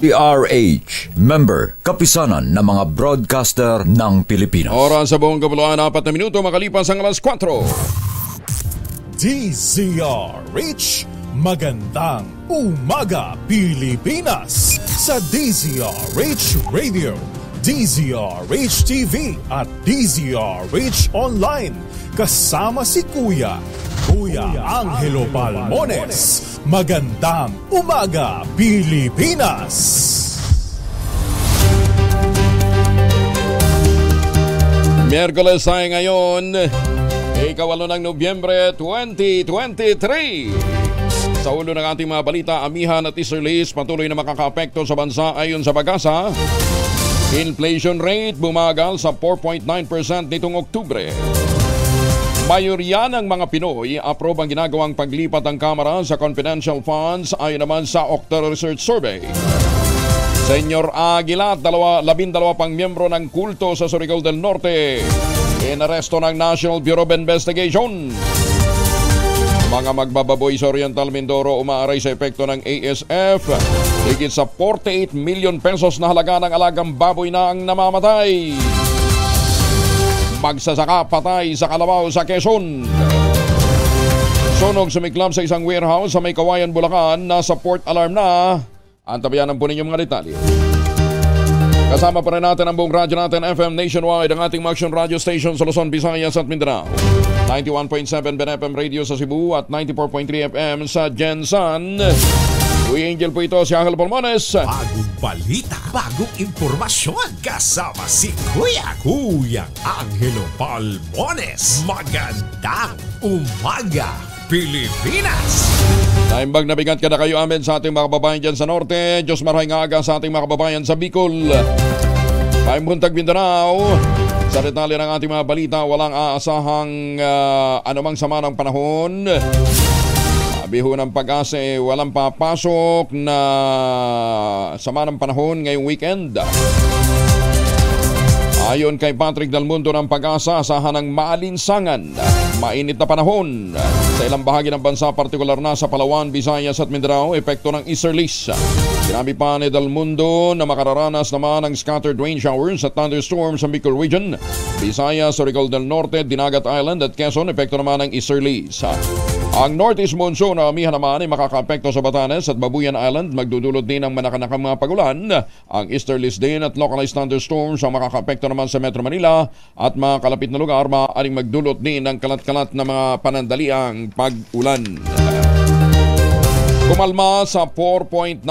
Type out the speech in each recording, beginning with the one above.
DZRH, member, kapisanan ng mga broadcaster ng Pilipinas. Oras sa buong kapuluan, 4 na minuto makalipas ang alas 4. DZRH, magandang umaga Pilipinas! Sa DZRH Radio, DZRH TV at DZRH Online. Kasama si Kuya Angelo Palmones. Magandang umaga Pilipinas! Miyerkules tayo ngayon, ika-8 ng Nobyembre 2023. Sa ulo ng ating mga balita, amihan at iserlis patuloy na makakaapekto sa bansa ayon sa Pag-asa. Inflation rate bumagal sa 4.9% nitong Oktubre. Mayorya ng mga Pinoy approve ang ginagawang paglipat ng Kamara sa confidential funds ayon naman sa Octa Research Survey. Senyor Aguila at 12 pang miyembro ng kulto sa Surigao del Norte inaresto ng National Bureau of Investigation. Mga magbababoy sa Oriental Mindoro umaaray sa epekto ng ASF. Higit sa 48 million pesos na halaga ng alagang baboy na ang namamatay. Magsasaka patay sa kalabaw sa Quezon. Sunog sumiklab sa isang warehouse sa May Kawayan, Bulacan. Nasa port alarm na. Antabayanan po ninyo mga detalye. Kasama pa rin natin ang buong radyo natin FM nationwide, ang ating Action Radio Station sa Luzon, Visayas at Mindanao. 91.7 BNFM Radio sa Cebu at 94.3 FM sa Jensan. Kuya Angel po ito, si Angelo Palmones. Bagong balita, bagong impormasyon. Kasama si Kuya Angelo Palmones. Magandang umaga Pilipinas! Naimbag na bigat ka na kayo amin sa ating mga kababayan dyan sa Norte. Diyos marahay nga aga sa ating mga kababayan sa Bicol. Paimuntag Mindanao. Sa detalye ng ating mga balita, walang aasahang anumang sama ng panahon. Sabi ho ng Pag-asa, walang papasok na sama ng panahon ngayong weekend. Ayon kay Patrick Dalmundo ng Pag-asa, asahan ng maalinsangan, mainit na panahon sa ilang bahagi ng bansa, partikular na sa Palawan, Visayas at Mindanao, epekto ng easterlies. Sinabi pa ni Dalmundo na makararanas naman ng scattered rain showers at thunderstorms sa Bicol Region, Visayas, Surigao del Norte, Dinagat Island at Quezon, epekto naman ng easterlies. Ang Northeast Monsoon na amihan naman ay makakaapekto sa Batanes at Babuyan Island, magdudulot din ng manakanakang mga pagulan. Ang easterlies din at localized thunderstorms ang makakaapekto naman sa Metro Manila at mga kalapit na lugar, maaaring magdulot din ng kalat-kalat na mga panandaliang pag-ulan. Kumalma sa 4.9%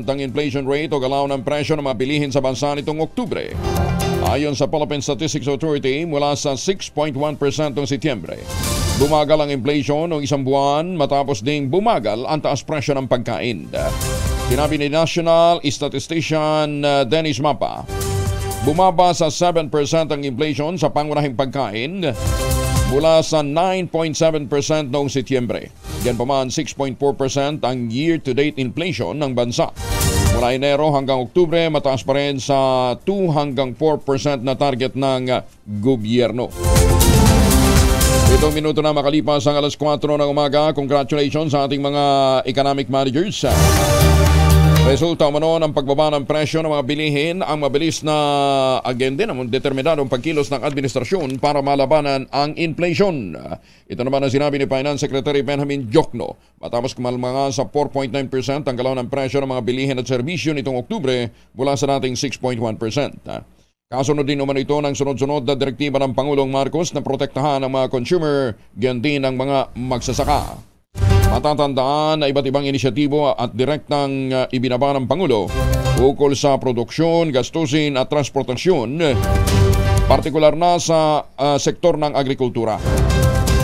ang inflation rate o galaw ng presyo ng mga bilihin sa bansa nitong Oktubre. Ayon sa Philippine Statistics Authority, mula sa 6.1% noong Setyembre. Bumagal ang inflation noong isang buwan matapos ding bumagal ang taas presyo ng pagkain. Sinabi ni National Statistician Dennis Mapa, bumaba sa 7% ang inflation sa pangunahing pagkain mula sa 9.7% noong Setyembre. Yan pa man 6.4% ang year-to-date inflation ng bansa. Mula Enero hanggang Oktubre, mataas pa rin sa 2 hanggang 4% na target ng gobyerno. Itong minuto na makalipas ang alas 4 ng umaga. Congratulations sa ating mga economic managers. Resulta umano ng pagbaba ng presyo ng mga bilihin ang mabilis na agenda ng determinadong pagkilos ng administrasyon para malabanan ang inflation. Ito naman ang sinabi ni Finance Secretary Benjamin Diokno. Matapos kumalma sa 4.9% ang galaw ng presyo ng mga bilihin at serbisyo nitong Oktubre mula sa dating 6.1%. Kasunod din naman ito ng sunod-sunod na direktiba ng Pangulong Marcos na protektahan ang mga consumer, ganyan din ang mga magsasaka. Matatandaan na iba't ibang inisyatibo at direktang ibinaba ng Pangulo ukol sa produksyon, gastusin at transportasyon, partikular na sa sektor ng agrikultura.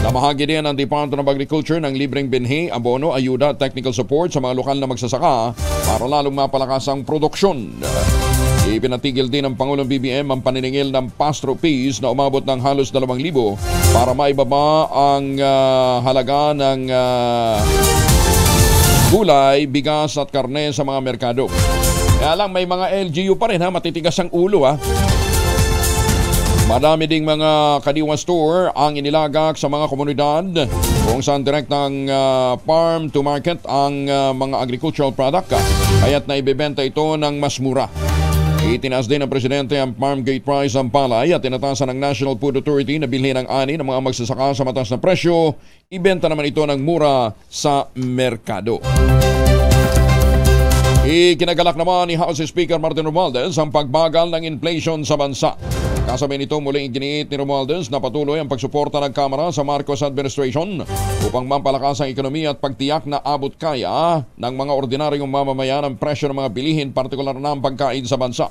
Namahagi din ang Department of Agriculture ng libreng binhi, abono, ayuda at technical support sa mga lokal na magsasaka para lalong mapalakas ang produksyon. Ipinatigil din ng Pangulong BBM ang paniningil ng pass-through fees na umabot ng halos 2,000 para maibaba ang halaga ng gulay, bigas at karne sa mga merkado. Kaya lang may mga LGU pa rin, matitigas ang ulo. Marami ding mga kadiwa store ang inilagak sa mga komunidad kung saan direktang farm to market ang mga agricultural product kaya't naibebenta ito ng mas mura. Itinaas din ng Presidente ang farm gate price ng palay at tinatasan ng National Food Authority na bilhin ang ani ng mga magsasaka sa mataas na presyo. Ibenta naman ito ng mura sa merkado. Ikinagalak naman ni House Speaker Martin Romualdez ang pagbagal ng inflation sa bansa. Kasabay nito muling iginiit ni Romualdez na patuloy ang pagsuporta ng Kamara sa Marcos administration upang mampalakas ang ekonomiya at pagtiyak na abot kaya ng mga ordinaryong mamamayan ang presyo ng mga bilihin, partikular na ang pagkain sa bansa.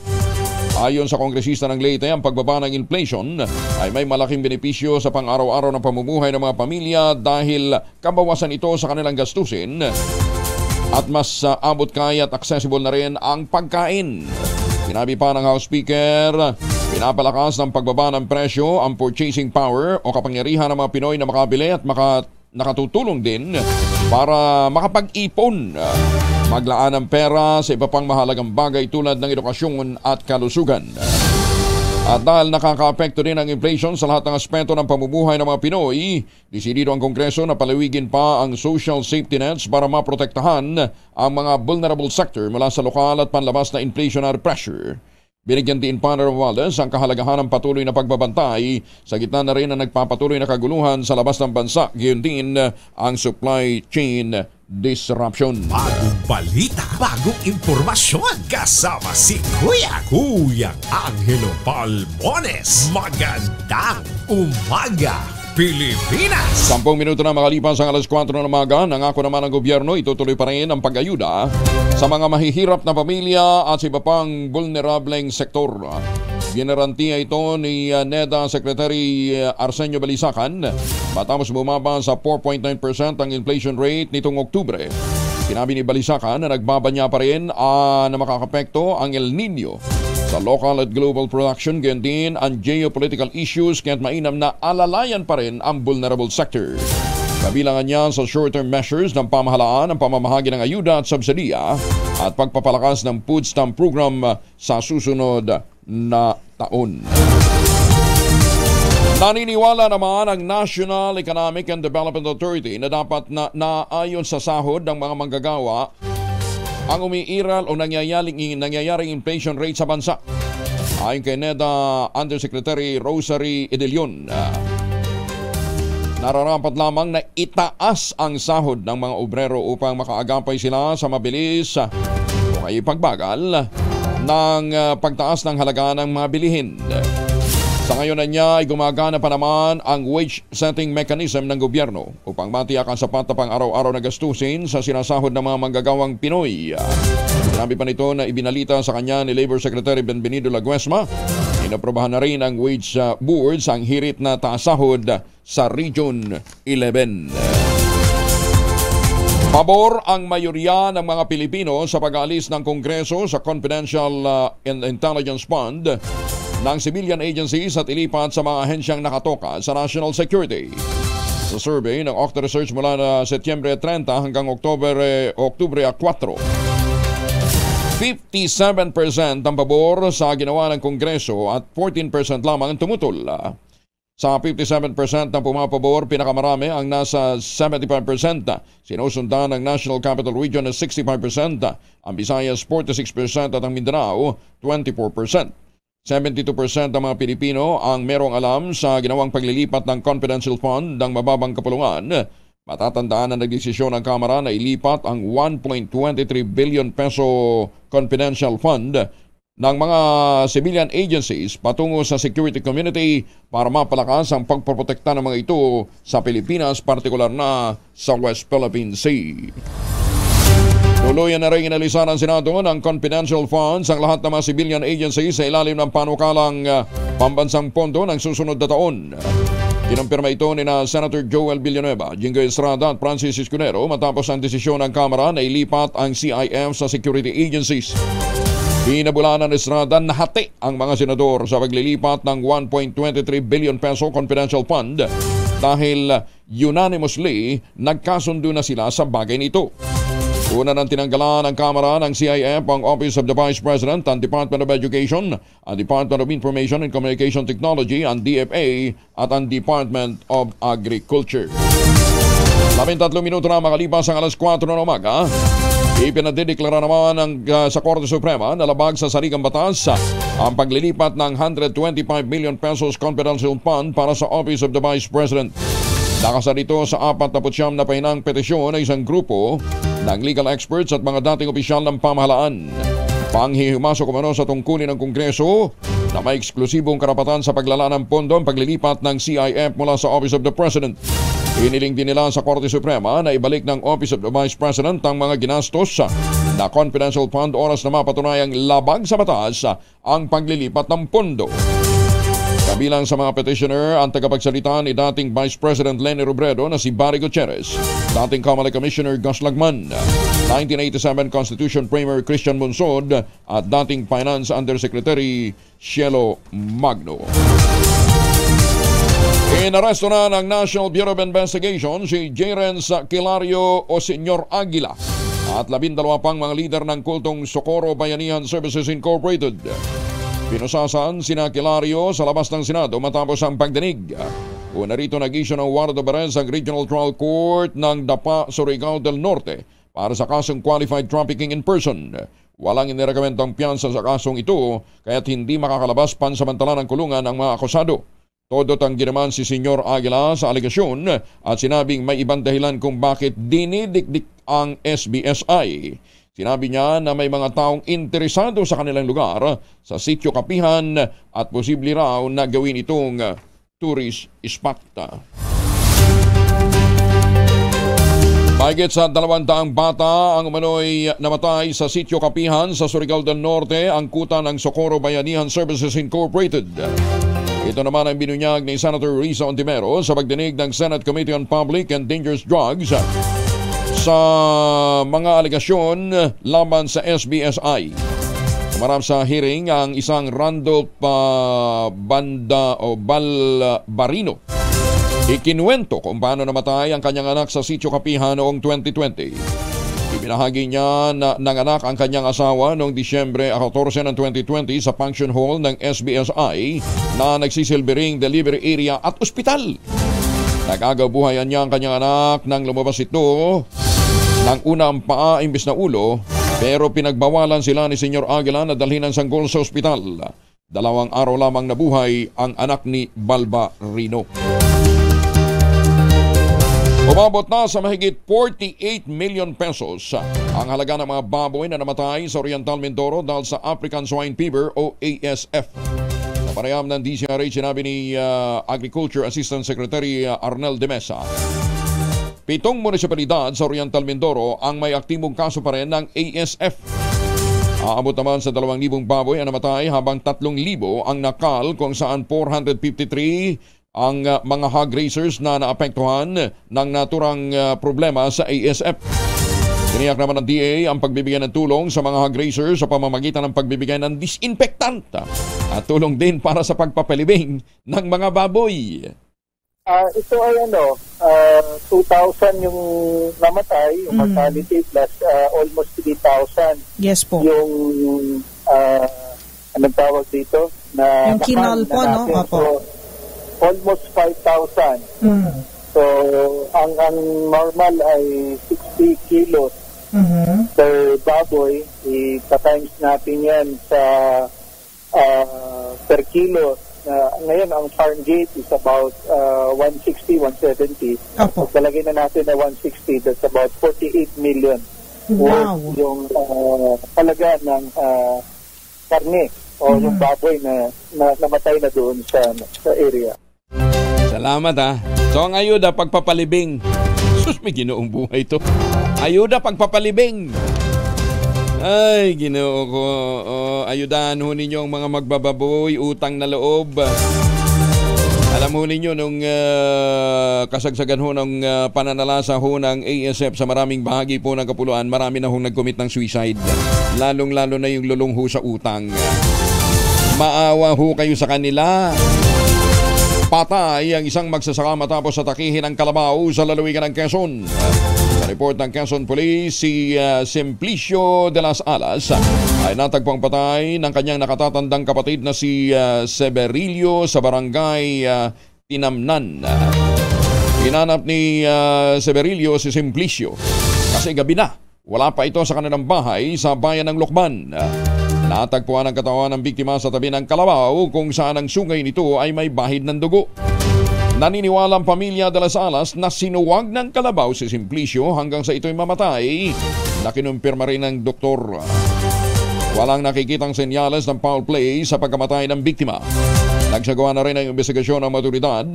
Ayon sa kongresista ng Leyte, ang pagbaba ng inflation ay may malaking benepisyo sa pang-araw-araw na pamumuhay ng mga pamilya dahil kabawasan ito sa kanilang gastusin at mas abot kaya at accessible na rin ang pagkain. Sinabi pa ng House Speaker, pinapalakas ng pagbaba ng presyo ang purchasing power o kapangyarihan ng mga Pinoy na makabili at nakatutulong din para makapag-ipon, maglaan ng pera sa iba pang mahalagang bagay tulad ng edukasyon at kalusugan. At dahil nakakaapekto din ang inflation sa lahat ng aspeto ng pamumuhay ng mga Pinoy, desidido ang Kongreso na palawigin pa ang social safety nets para maprotektahan ang mga vulnerable sector mula sa lokal at panlabas na inflationary pressure. Binigyan din pa ng Romualdez ang kahalagahan ng patuloy na pagbabantay sa gitna na rin na nagpapatuloy na kaguluhan sa labas ng bansa, gayon din ang supply chain disruption. Bagong balita, bagong impormasyon, kasama si Kuyang Angelo Palmones. Magandang umaga, Pilipinas! 10 minuto na makalipas ang alas 4 ng umaga, nangako naman ng gobyerno itutuloy pa rin ang pag-ayuda sa mga mahihirap na pamilya at sa iba pang vulnerableng sektor. Ginarantiya ito ni NEDA Secretary Arsenio Balisacan matapos bumaba sa 4.9% ang inflation rate nitong Oktubre. Sinabi ni Balisacan na nagbabanya pa rin na makakapekto ang El Nino sa local at global production, gayon din ang geopolitical issues kaya't mainam na alalayan pa rin ang vulnerable sector. Kabilangan niya sa short-term measures ng pamahalaan ang pamamahagi ng ayuda at subsidiya at pagpapalakas ng food stamp program sa susunod na taon. Naniniwala naman ang National Economic and Development Authority na dapat na naayon sa sahod ng mga manggagawa ang umiiral o nangyayaring inflation rate sa bansa. Ayon kay NEDA Undersecretary Rosary Edelion, nararapat lamang na itaas ang sahod ng mga obrero upang makaagapay sila sa mabilis o kaya pagbagal ng pagtaas ng halaga ng mga bilihin. Sa ngayon na niya ay gumagana pa naman ang wage setting mechanism ng gobyerno upang matiyak ang sapat na pang-araw-araw na gastusin sa sinasahod ng mga manggagawang Pinoy. Sinabi pa nito na ibinalita sa kanya ni Labor Secretary Benvenido Laguesma, inaprobahan na rin ang wage boards ang hirit na taas-sahod sa Region 11. Pabor ang mayorya ng mga Pilipino sa pag-aalis ng Kongreso sa Confidential Intelligence Fund ng civilian agencies at ilipat sa mga ahensyang nakatoka sa national security. Sa survey ng Octa Research mula na Setyembre 30 hanggang Oktubre 4, 57% ang pabor sa ginawa ng Kongreso at 14% lamang ang tumutol. Sa 57% ng pumapabor, pinakamarami ang nasa 75%. Sinusundan ng National Capital Region na 65%, ang Visayas 46% at ang Mindanao 24%. 72% ng mga Pilipino ang merong alam sa ginawang paglilipat ng confidential fund ng mababang kapulungan. Matatandaan na nagdesisyon ng Kamara na ilipat ang 1.23 billion peso confidential fund ng mga civilian agencies patungo sa security community para mapalakas ang pagprotekta ng mga ito sa Pilipinas, partikular na sa West Philippine Sea. Tuluyan na rin inalisan ng Senado ng confidential funds ang lahat ng mga civilian agencies sa ilalim ng panukalang pambansang pondo ng susunod na taon. Kinumpirma ito ni Senator Joel Villanueva, Jingoy Estrada at Francis Escudero matapos ang desisyon ng Kamara na ilipat ang CIF sa security agencies. Binabulanan ng Estrada na hati ang mga senador sa paglilipat ng 1.23 billion peso confidential fund dahil unanimously nagkasundo na sila sa bagay nito. Una nang tinanggalan ng Kamara ng CIF ang Office of the Vice President, ang Department of Education, ang Department of Information and Communication Technology, ang DFA at ang Department of Agriculture. 13 minuto na makalipas ang alas 4 ng umaga. Ipinadideklara naman sa Korte Suprema na labag sa saligang batas ang paglilipat ng 125 million pesos confidential fund para sa Office of the Vice President. Nakasal ito sa 49 na pahinang petisyon ng isang grupo ng legal experts at mga dating opisyal ng pamahalaan. Panghihimasok umano sa tungkulin ng Kongreso na may eksklusibong karapatan sa paglala ng pondo ang paglilipat ng CIF mula sa Office of the President. Iniling din nila sa Korte Suprema na ibalik ng Office of the Vice President ang mga ginastos na confidential fund oras na mapatunayang labag sa batas ang paglilipat ng pondo. Kabilang sa mga petitioner ang tagapagsalita ni dating Vice President Leni Robredo na si Barry Gutierrez, dating Kamara Commissioner Gus Lagman, 1987 Constitution Framer Christian Monsod at dating Finance Undersecretary Cielo Magno. Inaresto na ng National Bureau of Investigation si Jerens Kilario o Senyor Aguila at 12 pang mga lider ng kultong Socorro Bayanihan Services Incorporated. Pinusasan sina Kilario sa labas ng Senado matapos ang pagdinig. Una rito nag-issue ng warrant of arrest ang Regional Trial Court ng Dapa, Surigao del Norte para sa kasong qualified trafficking in person. Walang inirekomendang piyansa sa kasong ito kaya't hindi makakalabas pansamantala ng kulungan ang mga akusado. Todot ang ginaman si Senyor Aguila sa alegasyon at sinabing may ibang dahilan kung bakit dinidikdik ang SBSI. Sinabi niya na may mga taong interesado sa kanilang lugar sa Sitio Kapihan at posible raw na gawin itong tourist spot. Mahigit sa 200 bata ang umano'y namatay sa Sitio Kapihan sa Surigao del Norte, angkutan ng Socorro Bayanihan Services Incorporated. Ito naman ang binunyag ni Senator Risa Ontimero sa pagdinig ng Senate Committee on Public and Dangerous Drugs sa mga alegasyon laban sa SBSI. Umarap sa hearing ang isang Randolph Balbarino. Ikinuwento kung paano namatay ang kanyang anak sa Sitio Kapihan noong 2020. Ibinahagi niya na nanganak ang kanyang asawa noong Disyembre 14 ng 2020 sa function hall ng SBSI na nagsisilbering delivery area at ospital. Nagagabuhayan niya ang kanyang anak nang lumabas ito ng una ang paa imbis na ulo, pero pinagbawalan sila ni Senyor Aguila na dalhin ng sanggol sa ospital. 2 araw lamang nabuhay ang anak ni Balbarino. Umabot na sa mahigit 48 million pesos ang halaga ng mga baboy na namatay sa Oriental Mindoro dahil sa African Swine Fever o ASF. Sa panayam ng DCRH, sinabi ni Agriculture Assistant Secretary Arnel de Mesa, 7 munisipalidad sa Oriental Mindoro ang may aktibong kaso pa rin ng ASF. Aabot naman sa 2,000 baboy ang namatay habang 3,000 ang nakal kung saan 453 ang mga hog raisers na naapektuhan ng naturang problema sa ASF. Tiniyak naman ng DA ang pagbibigay ng tulong sa mga hog raisers sa pamamagitan ng pagbibigay ng disinfectant at tulong din para sa pagpapalibing ng mga baboy. Ito ay 2,000 yung namatay, yung mortality plus almost 3,000. Yes po. Yung anong tawag dito? Yung kinal po, no? Opo. Almost 5,000. So, ang normal ay 60 kilos per baboy. Ita-times natin yan sa per kilo. Ngayon, ang farm gate is about 160, 170. Opo. So, talagay na natin na 160. That's about 48 million. Wow. Yung halaga ng karne o yung baboy na namatay na doon sa area. Salamat So ang ayuda pagpapalibing. Sus, may ginoong buhay to. Ayuda pagpapalibing. Ay, Ginoo ko. Ayudahan ho ninyo ang mga magbababoy, utang na loob. Alam ho ninyo nung kasagsagan ho ng pananalasa ho ng ASF sa maraming bahagi po ng Kapuluan, marami na hong nag-commit ng suicide. Lalong-lalo na yung lulong ho sa utang. Maawa ho kayo sa kanila. Patay ang isang magsasaka matapos atakihin ng kalabaw sa lalawigan ng Quezon. Sa Report ng Quezon Police, si Simplicio de las Alas ay natagpong patay ng kanyang nakatatandang kapatid na si Severilio sa barangay Tinamnan. Hinanap ni Severilio si Simplicio kasi gabi na. Wala pa ito sa kanilang bahay sa bayan ng Lokban. Natagpuan ang katawan ng biktima sa tabi ng kalabaw kung saan ang sungay nito ay may bahid ng dugo. Naniniwala ang pamilya de las Alas na sinuwag ng kalabaw si Simplicio hanggang sa ito'y mamatay na kinumpirma rin ng doktor. Walang nakikitang senyales ng foul play sa pagkamatay ng biktima. Nagsagawa na rin ang investigasyon ng maturidad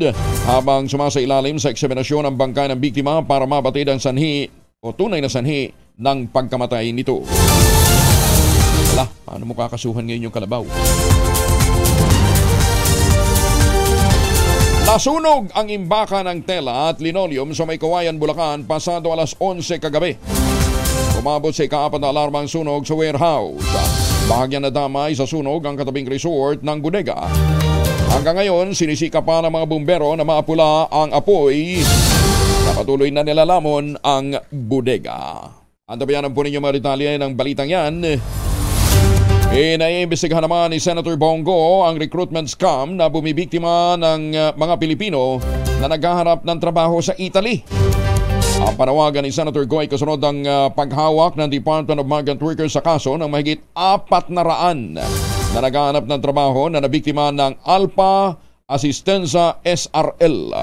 habang sumasailalim sa eksaminasyon ang bangkay ng biktima para mabatid ang sanhi o tunay na sanhi ng pagkamatay nito. Wala, paano mo kakasuhan ngayon yung kalabaw? Nasunog ang imbaka ng tela at linoleum sa May Kawayan, Bulacan pasado alas 11 kagabi. Umabot sa ika-4 na alarmang sunog sa warehouse. Bahagyang nadamay sa sunog ang katabing resort ng bodega. Hanggang ngayon, sinisika pa ng mga bumbero na maapula ang apoy na patuloy na nilalamon ang bodega. Antabayanan po ninyo mga detalye ng balitang yan. Naiimbestigahan naman ni Senator Bongo ang recruitment scam na bumibiktima ng mga Pilipino na naghaharap ng trabaho sa Italy. Ang panawagan ni Senator Goy kasunod ang paghawak ng Department of Migrant Workers sa kaso ng mahigit 400 na naghahanap ng trabaho na nabiktima ng Alpha Asistenza SRL.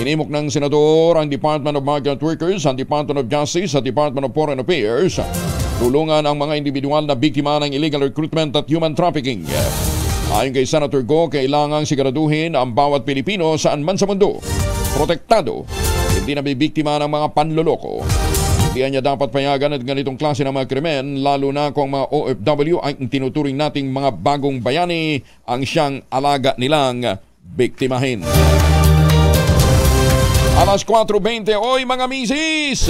Inimok ng Senador ang Department of Migrant Workers, ang Department of Justice at Department of Foreign Affairs tulungan ang mga individual na biktima ng illegal recruitment at human trafficking. Ayon kay Senator Go, kailangang siguraduhin ang bawat Pilipino saan man sa mundo protektado, hindi na bibiktima ng mga panloloko. Hindi niya dapat payagan at ganitong klase ng mga krimen, lalo na kung mga OFW ay tinuturing nating mga bagong bayani ang siyang alaga nilang biktimahin. Alas 4:20, oy mga misis!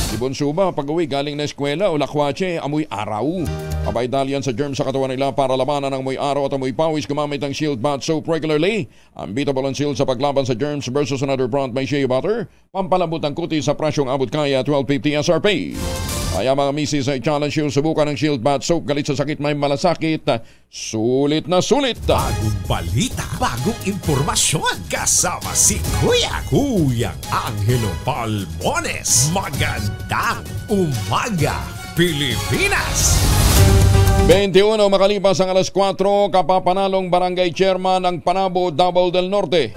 Ibon Suba, pag-uwi galing na eskwela o lakwatse, amoy araw. Abay dalian sa germ sa katawan nila para labanan ng amoy araw at amoy pawis gumamit ng Shield Bath Soap regularly. Unbeatable ang Shield sa paglaban sa germs versus another brand may shea butter. Pampalambot ang kutis sa prasyong abot kaya 12.50 SRP. Kaya mga misis ay challenge yung subukan ng Shield Bath Soap. Galit sa sakit may malasakit. Sulit na sulit. Bagong balita, bagong impormasyon. Kasama si Kuyang Angelo Palmones. Magandang umaga, Pilipinas! 21 makalipas ang alas 4, kapapanalong barangay chairman ng Panabo, Davao del Norte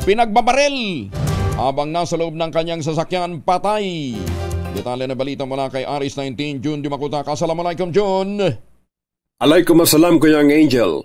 pinagbabaril habang nasa loob ng kanyang sasakyan, patay. Detalye na balita mula kay Aris 19, June Dimakuta. Assalamualaikum, June. Alaikum assalam, Kuyang Angel.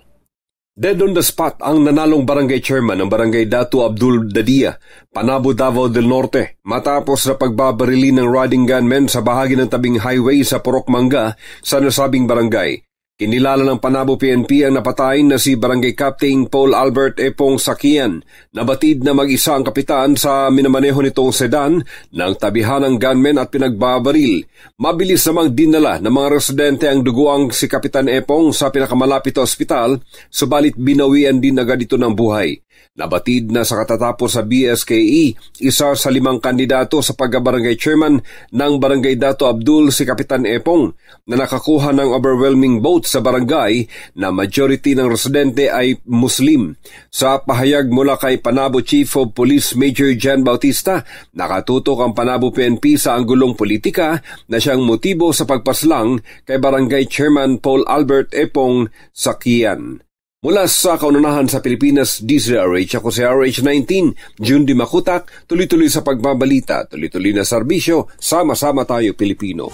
Dead on the spot ang nanalong barangay chairman ng barangay Datu Abdul Dadia, Panabo, Davao del Norte, matapos na pagbabarili ng riding gunmen sa bahagi ng tabing highway sa Purok Manga sa nasabing barangay. Kinilala ng Panabo PNP ang napatay na si Barangay Captain Paul Albert Epong Sakian. Nabatid na mag-isa ang kapitan sa minamaneho nitong sedan ng tabihan ng gunmen at pinagbabaril. Mabilis namang dinala ng mga residente ang duguang si Kapitan Epong sa pinakamalapit na ospital, subalit binawian din agad ito ng buhay. Nabatid na sa katatapos sa BSKE, isa sa 5 kandidato sa pagka-barangay chairman ng Barangay Dato Abdul si Kapitan Epong na nakakuha ng overwhelming vote sa barangay na majority ng residente ay Muslim. Sa pahayag mula kay Panabo Chief of Police Major Jan Bautista, nakatutok ang Panabo PNP sa anggulong politika na siyang motibo sa pagpaslang kay Barangay Chairman Paul Albert Epong Sakian. Mula sa kaunahan sa Pilipinas, DZRH, ako si RH19, June Dimakutak, tuloy-tuloy sa pagbabalita, tuloy-tuloy na serbisyo, sama-sama tayo Pilipino.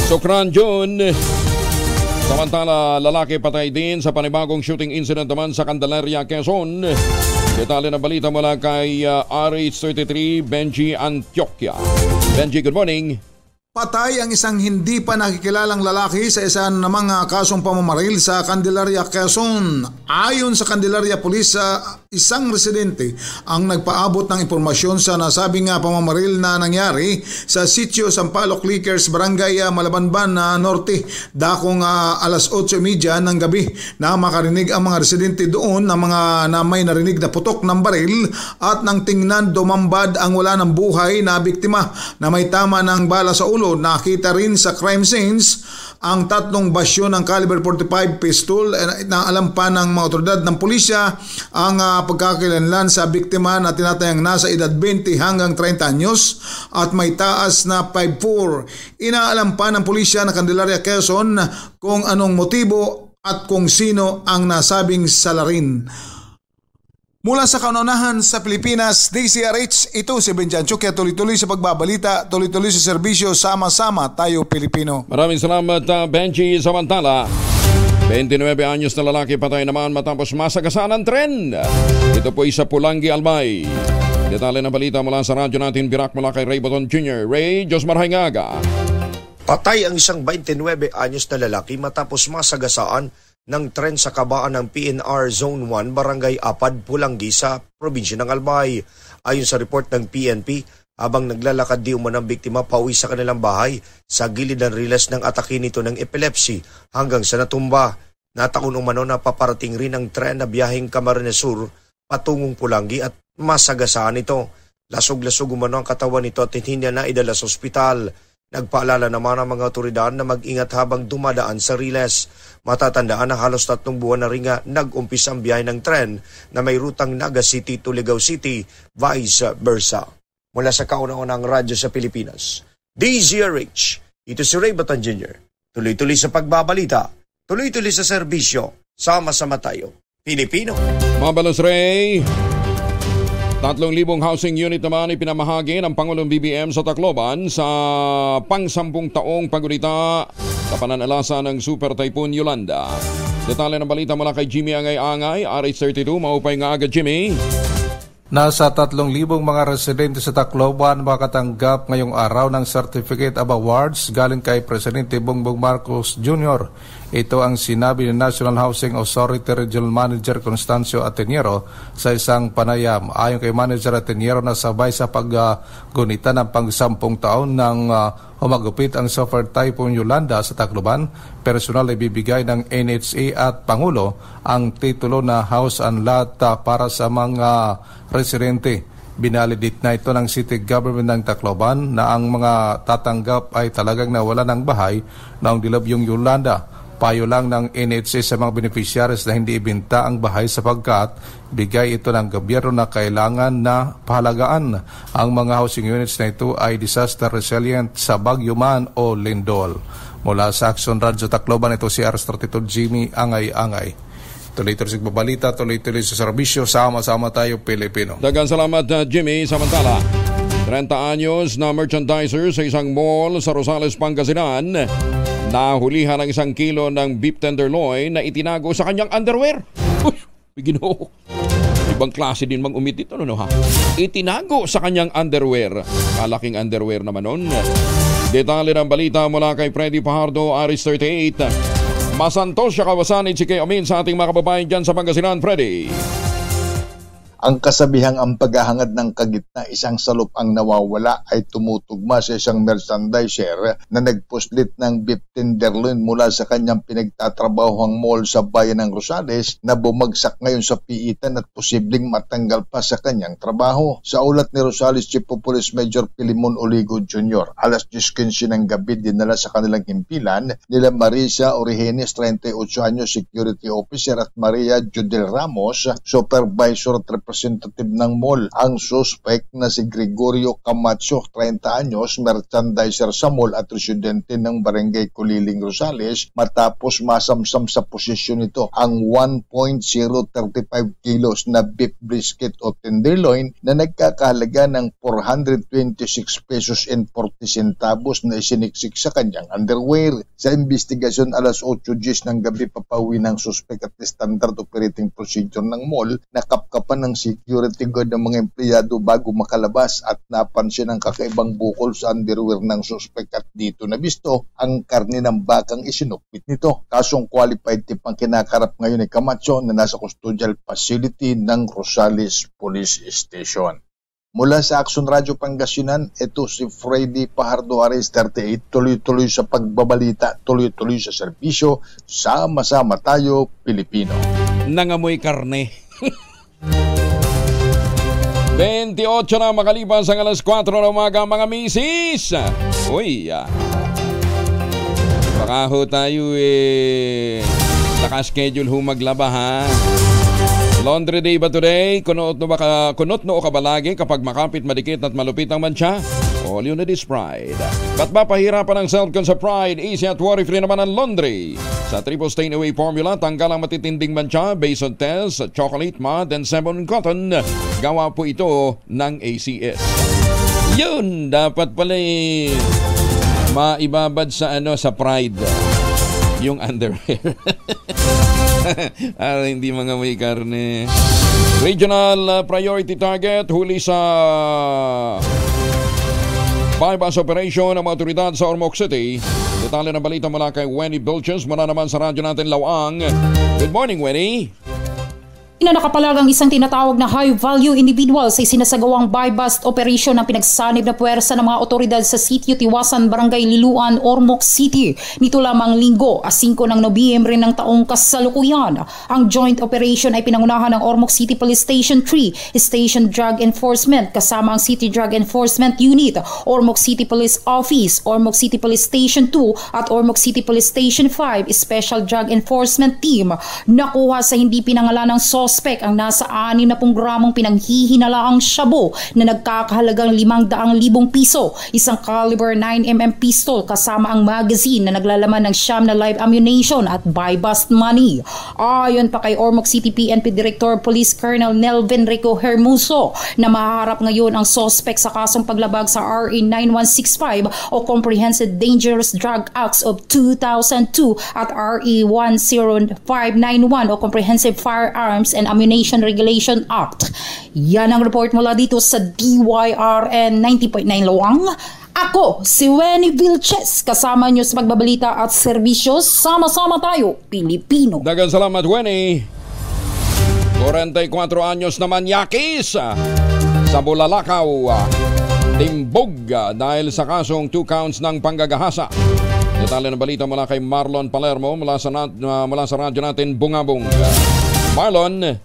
Sokran, June. Samantala, lalaki patay din sa panibagong shooting incident naman sa Candelaria, Quezon. Detalye na balita mula kay RH33, Benji Antioquia. Benji, good morning. Patay ang isang hindi pa nakikilalang lalaki sa isa ng mga kasong pamamaril sa Candelaria, Quezon. Ayon sa Candelaria Police, isang residente ang nagpaabot ng impormasyon sa nasabing pamamaril na nangyari sa sitio Sampaloc Liquors, Barangay Malabanban Norte, dakong alas 8:30 ng gabi, na makarinig ang mga residente doon na may narinig na putok ng baril at nang tingnan dumambad ang wala ng buhay na biktima na may tama ng bala sa ulo. Nakita rin sa crime scenes ang 3 basyo ng caliber 45 pistol na alam pa ng mga otoridad ng pulisya. Ang pagkakakilanlan sa biktima na tinatayang nasa edad 20 hanggang 30 anyos at may taas na 5'4". Inaalam pa ng pulisya ng Candelaria, Quezon kung anong motibo at kung sino ang nasabing salarin. Mula sa kaunahan sa Pilipinas, DCRH, ito si Benjan Chukya, tuloy-tuloy sa pagbabalita, tuloy-tuloy sa serbisyo, sama-sama tayo Pilipino. Maraming salamat, Benji. Samantala, 29 anyos na lalaki patay naman matapos masagasaan ng tren. Ito po sa Pulangi, Albay. Detalye ng balita mula sa radyo natin, birak mula kay Ray Boton Jr. Ray, Diyos Marhangaga. Patay ang isang 29 anyos na lalaki matapos masagasaan ng tren sa kabaan ng PNR Zone 1, Barangay Apad, Pulangi sa probinsya ng Albay. Ayon sa report ng PNP, habang naglalakad di umanang biktima pauwi sa kanilang bahay, sa gilid ng riles ng atake nito ng epilepsy hanggang sa natumba. Nataon umano na paparating rin ang tren na biyaheng Camarines Sur patungong Pulangi at masagasaan ito. Lasog-lasog umano ang katawan nito at hindi niya naidala sa ospital. Nagpaalala naman ang mga otoridad na mag-ingat habang dumadaan sa riles. Matatandaan na halos 3 buwan na rin nag-umpisa ang biyahe ng tren na may rutang Naga City to Ligao City, vice versa. Mula sa kauna-unang radyo sa Pilipinas, DZRH, ito si Ray Boton Jr. Tuloy-tuloy sa pagbabalita, tuloy-tuloy sa serbisyo, sama-sama tayo, Pilipino. Mabalos, Ray. 3,000 housing unit naman ipinamahagi ng Pangulong BBM sa Tacloban sa pang-10 taong paggunita sa pananalasa ng Super Typhoon Yolanda. Detalye ng balita mula kay Jimmy Angay-Angay, RH32. Maupay nga agad, Jimmy. Nasa 3,000 mga residente sa Tacloban makatanggap ngayong araw ng Certificate of Awards galing kay Presidente Bongbong Marcos Jr. Ito ang sinabi ng National Housing Authority Regional Manager Constancio Ateniero sa isang panayam. Ayon kay Manager Ateniero, na sabay sa paggunita ng pang-10 taon ng humagupit ang Super Typhoon Yolanda sa Tacloban, personal ay bibigay ng NHA at Pangulo ang titulo na House and Lot para sa mga residente. Binalidate na ito ng City Government ng Tacloban na ang mga tatanggap ay talagang nawala ng bahay noong dilabyong Yolanda. Payo lang ng NHA sa mga beneficiaries na hindi ibinta ang bahay sapagkat bigay ito ng gobyerno na kailangan na pahalagaan. Ang mga housing units na ito ay disaster resilient sa bagyo man o lindol. Mula sa Action Radio Tacloban, ito si RH32 Jimmy Angay-Angay. Tuloy-tuloy sa babalita, tuloy-tuloy sa serbisyo, sama-sama tayo Pilipino. Dagang salamat, Jimmy. Samantala, 30 anyos na merchandiser sa isang mall sa Rosales, Pangasinan, nahulihan ng 1 kilo ng beef tenderloin na itinago sa kanyang underwear. Uy, Ginoo. Ibang klase din mang umit dito, no ha? Itinago sa kanyang underwear. Kalaking underwear naman nun. Detalye ng balita mula kay Freddy Pajardo, RH38. Masantos siya kawasan si Kay Amin sa ating mga kababayan dyan sa Pangasinan, Freddy. Ang kasabihang ang paghahangad ng kagitna isang salop ang nawawala ay tumutugma sa isang merchandiser na nagpuslit ng beef tenderloin mula sa kanyang pinagtatrabahoang mall sa bayan ng Rosales na bumagsak ngayon sa piitan at posibleng matanggal pa sa kanyang trabaho. Sa ulat ni Rosales Chief of Police Major Pilimon Oligo Jr., alas 10:15 ng gabi dinala sa kanilang himpilan nila Marisa Origenes, 38 anyos, security officer, at Maria Judel Ramos, supervisor at representative ng mall. Ang suspect na si Gregorio Camacho, 30 anyos, merchandiser sa mall at residente ng Barangay Kuliling, Rosales, matapos masamsam sa posisyon nito ang 1.035 kilos na beef brisket o tenderloin na nagkakahalaga ng 426 pesos and 40 centavos na isiniksik sa kanyang underwear. Sa investigasyon, alas 8:10 ng gabi papauwi ng suspect at standard operating procedure ng mall, nakapkapan ng security guard ng mga empleyado bago makalabas at napansin ang kakaibang bukol sa underwear ng suspect at dito nabisto ang karne ng bakang isinupit nito. Kasong qualified tip ang kinakarap ngayon ni Camacho na nasa custodial facility ng Rosales Police Station. Mula sa Action Radio Pangasinan, ito si Freddy Pajardo Ares 38, tuloy-tuloy sa pagbabalita, tuloy-tuloy sa serbisyo, sama-sama tayo, Pilipino. Nangamoy karne. 28 na makalipas ang alas 4 ng umaga, mga misis. Uy, baka ho tayo naka-schedule ho maglaba, ha? Laundry day ba today? Kunot no ka ba lagi kapag makapit, madikit at malupit ang mancha? All you need is Pride. Ba't ba pahirapan ang self-con sa Pride? Easy at worry-free naman ang laundry. Sa triple stain away formula, tanggal ang matitinding mancha based on test, chocolate, mud, and seven cotton. Gawa po ito ng ACS. Yun, dapat pala maibabad sa sa Pride. Yung underwear. Hindi mga may karne. Regional priority target huli sa bypass operation ng mga otoridad sa Ormoc City. Detalye ng balita mula kay Wenny Bilches mula naman sa radyo natin Lawang. Good morning, Wenny. Nakapalag ang isang tinatawag na high-value individual sa isinasagawang buy-bust operation ng pinagsanib na puwersa ng mga otoridad sa sitio Tiwasan, Barangay Liluan, Ormoc City. Nito lamang linggo, 5 ng Nobyembre ng taong kasalukuyan. Ang joint operation ay pinangunahan ng Ormoc City Police Station 3, Station Drug Enforcement, kasama ang City Drug Enforcement Unit, Ormoc City Police Office, Ormoc City Police Station 2 at Ormoc City Police Station 5 Special Drug Enforcement Team. Nakuha sa hindi pinangalan ng suspect ang nasa 60 gramong pinanghihinalaang shabu na nagkakahalagang 500,000 piso, isang caliber 9mm pistol kasama ang magazine na naglalaman ng siyam na live ammunition at buy-bust money. Ayon pa kay Ormoc City PNP Director Police Colonel Nelvin Rico Hermoso na mahaharap ngayon ang suspect sa kasong paglabag sa RA 9165 o Comprehensive Dangerous Drug Acts of 2002 at RA 10591 o Comprehensive Firearms and Ammunition Regulation Act. Yan ang report mula dito sa DYRN 90.9 Lawang. Ako, si Wenny Vilches, kasama nyo sa pagbabalita at serbisyo. Sama-sama tayo, Pilipino. Dagan salamat, Wenny. 44 anyos naman yakis sa Bulalakaw. Timbog dahil sa kasong 2 counts ng panggagahasa. Detalye ng balita mula kay Marlon Palermo mula sa radyo natin Bungabong. Marlon.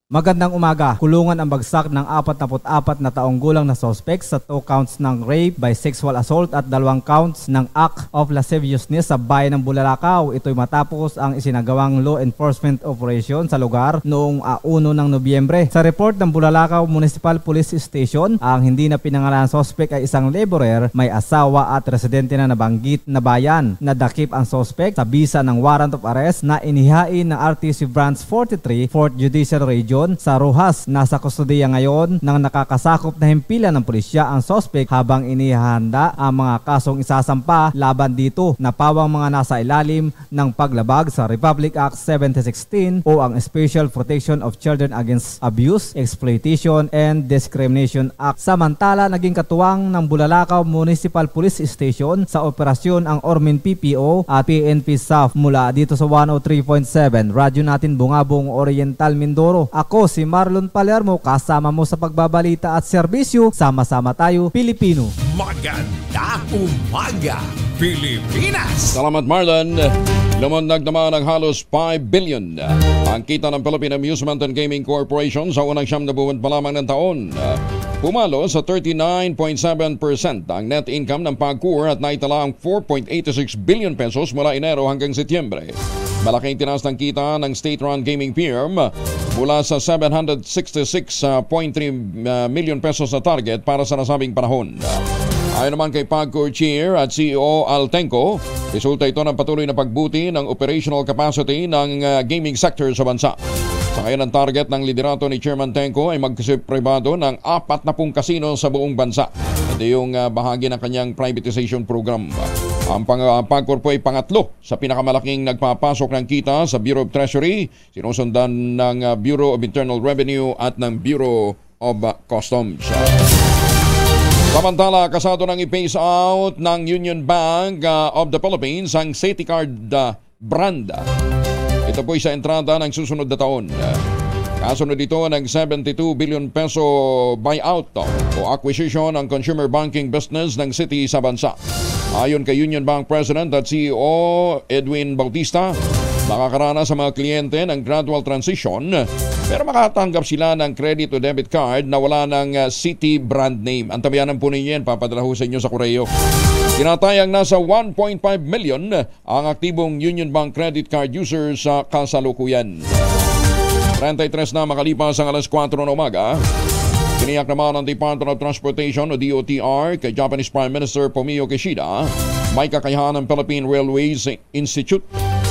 Magandang umaga. Kulungan ang bagsak ng 44 na taong gulang na suspect sa 2 counts ng rape by sexual assault at 2 counts ng act of lasciviousness sa bayan ng Bulalakaw. Ito'y matapos ang isinagawang law enforcement operation sa lugar noong 1 ng Nobyembre. Sa report ng Bulalakaw Municipal Police Station, ang hindi na pinangalan suspect ay isang laborer, may asawa at residente na nabanggit na bayan. Nadakip ang suspect sa bisa ng warrant of arrest na inihain ng RTC Branch 43, 4th Judicial Region sa Rojas. Nasa kustodiya ngayon ng nakakasakop na himpilan ng pulisya ang suspect habang inihahanda ang mga kasong isasampa laban dito na pawang mga nasa ilalim ng paglabag sa Republic Act 7016 o ang Special Protection of Children Against Abuse, Exploitation and Discrimination Act. Samantala, naging katuwang ng Bulalakaw Municipal Police Station sa operasyon ang Ormin PPO at PNP SAF mula dito sa 103.7 radyo natin Bungabong, Oriental, Mindoro. Ako si Marlon Palermo, kasama mo sa pagbabalita at serbisyo. Sama-sama tayo, Pilipino. Magandang umaga, Pilipinas! Salamat, Marlon. Lumundag naman ng halos 5 billion ang kita ng Philippine Amusement and Gaming Corporation sa unang 9 na buwan pa lamang ng taon. Pumalo sa 39.7% ang net income ng PAGCOR at naitala ang 4.86 billion pesos mula Enero hanggang Setyembre. Malaking tinaas ng kita ng state-run gaming firm mula sa 766.3 million pesos na target para sa nasabing panahon. Ayon naman kay PAGCOR Chair at CEO Altenco, resulta ito ng patuloy na pagbuti ng operational capacity ng gaming sector sa bansa. Sa ngayon, ang target ng liderato ni Chairman Tenco ay magpribado ng 40 kasino sa buong bansa. Ito yung bahagi ng kanyang privatization program. Ang Pagcor po ay pangatlo sa pinakamalaking nagpapasok ng kita sa Bureau of Treasury, sinusundan ng Bureau of Internal Revenue at ng Bureau of Customs. Samantala, kasado nang i-phase out ng Union Bank of the Philippines ang Citycard brand. Ito po ay sa entrada ng susunod na taon. Kasunod dito ng 72 billion peso buyout o acquisition ng consumer banking business ng City sa bansa. Ayon kay Union Bank President at CEO Edwin Bautista, makakaranas sa mga kliyente ng gradual transition pero makatanggap sila ng credit o debit card na wala ng City brand name. Antabayanan po ninyo yan, papadala ho sa inyo sa koreo. Tinatayang nasa 1.5 million ang aktibong Union Bank credit card users sa kasalukuyan. 33 na makalipas ang alas 4 ng umaga. Tiniyak naman ng Department of Transportation o DOTR kay Japanese Prime Minister Fumio Kishida may kakayahan ng Philippine Railways Institute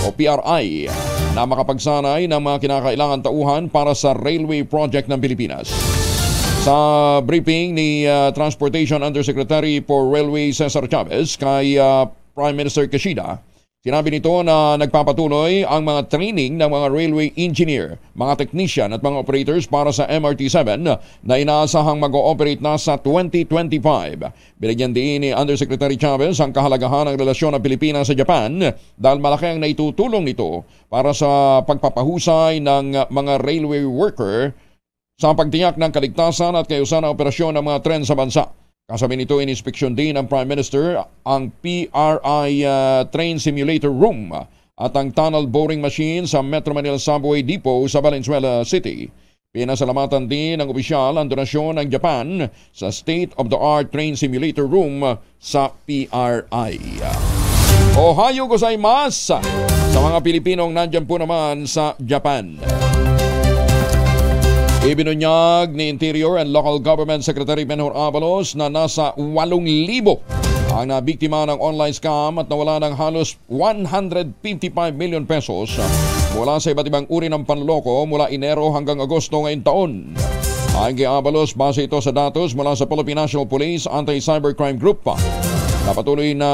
o PRI na makapagsanay ng mga kinakailangan tauhan para sa railway project ng Pilipinas. Sa briefing ni Transportation Undersecretary for Railway Cesar Chavez kay Prime Minister Kishida, sinabi nito na nagpapatuloy ang mga training ng mga railway engineer, mga technician at mga operators para sa MRT-7 na inaasahang mag-ooperate na sa 2025. Binigyan din ni Undersecretary Chavez ang kahalagahan ng relasyon ng Pilipinas sa Japan dahil malaki ang naitutulong nito para sa pagpapahusay ng mga railway worker sa pagtiyak ng kaligtasan at kayusan ng operasyon ng mga tren sa bansa. Kasabay nito, in-inspeksyon din ng Prime Minister ang PRI Train Simulator Room at ang tunnel boring machine sa Metro Manila Subway Depot sa Valenzuela City. Pinasalamatan din ng opisyal ang donasyon ng Japan sa state-of-the-art train simulator room sa PRI. Ohayo gozaimasu sa mga Pilipinong nandyan po naman sa Japan. Ibinunyag ni Interior and Local Government Secretary Benhur Abalos na nasa 8,000 ang nabiktima ng online scam at nawala ng halos 155 million pesos mula sa iba't ibang uri ng panloloko mula Enero hanggang Agosto ngayong taon. Ayon kay Abalos, base ito sa datos mula sa Philippine National Police Anti-Cybercrime Group na patuloy na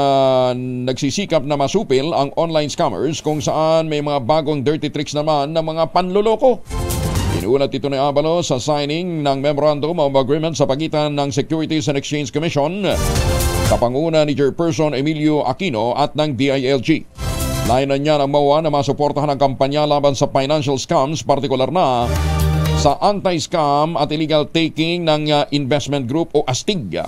nagsisikap na masupil ang online scammers kung saan may mga bagong dirty tricks naman ng mga panloloko. Inuulat ito ni Abalos sa signing ng Memorandum of Agreement sa pagitan ng Securities and Exchange Commission, kapanguna ni Chairperson Emilio Aquino at ng DILG. Layunan niya ng MOA na masuportahan ang kampanya laban sa financial scams, partikular na sa anti-scam at illegal taking ng investment group o ASTIG.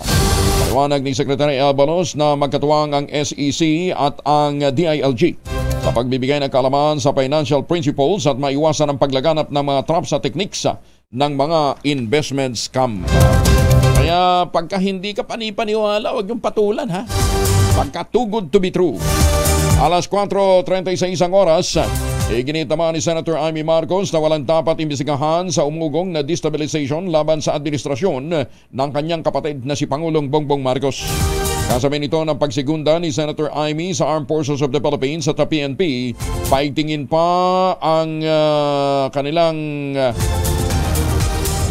Paliwanag ni Secretary Abalos na magkatuwang ang SEC at ang DILG sa pagbibigay ng kaalaman sa financial principles at maiwasan ang paglaganap ng mga traps at techniques ng mga investment scam. Kaya pagka hindi ka panipaniwala, huwag yung patulan ha. Pagka too good to be true. Alas 4:36 ang oras, iginit naman ni Senator Amy Marcos na walang dapat imbestigahan sa umugong na destabilization laban sa administrasyon ng kanyang kapatid na si Pangulong Bongbong Marcos. Kasabay nito ng pagsigunda ni Senator Amy sa Armed Forces of the Philippines at PNP, paigtingin pa ang kanilang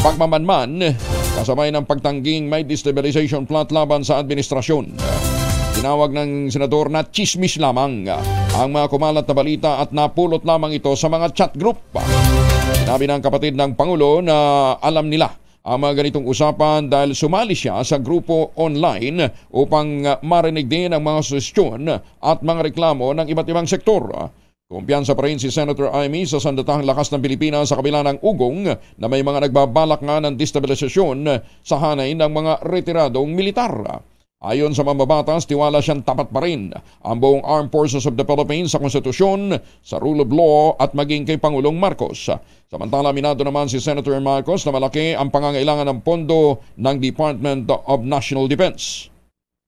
pagmamanman kasabay ng pagtangging may destabilization plot laban sa administrasyon. Tinawag ng senador na chismis lamang ang mga kumalat na balita at napulot lamang ito sa mga chat group. Sinabi ng kapatid ng Pangulo na alam nila ang mga ganitong usapan dahil sumali siya sa grupo online upang marinig din ang mga suhestyon at mga reklamo ng iba't ibang sektor. Kumpiyansa pa rin si Senator Amy sa sandatahang lakas ng Pilipinas sa kabila ng ugong na may mga nagbabalak nga ng destabilisasyon sa hanay ng mga retiradong militar. Ayon sa mambabatas, tiwala siyang tapat pa rin ang buong Armed Forces of the Philippines sa konstitusyon, sa rule of law at maging kay Pangulong Marcos. Samantala, minado naman si Senator Marcos na malaki ang pangangailangan ng pondo ng Department of National Defense.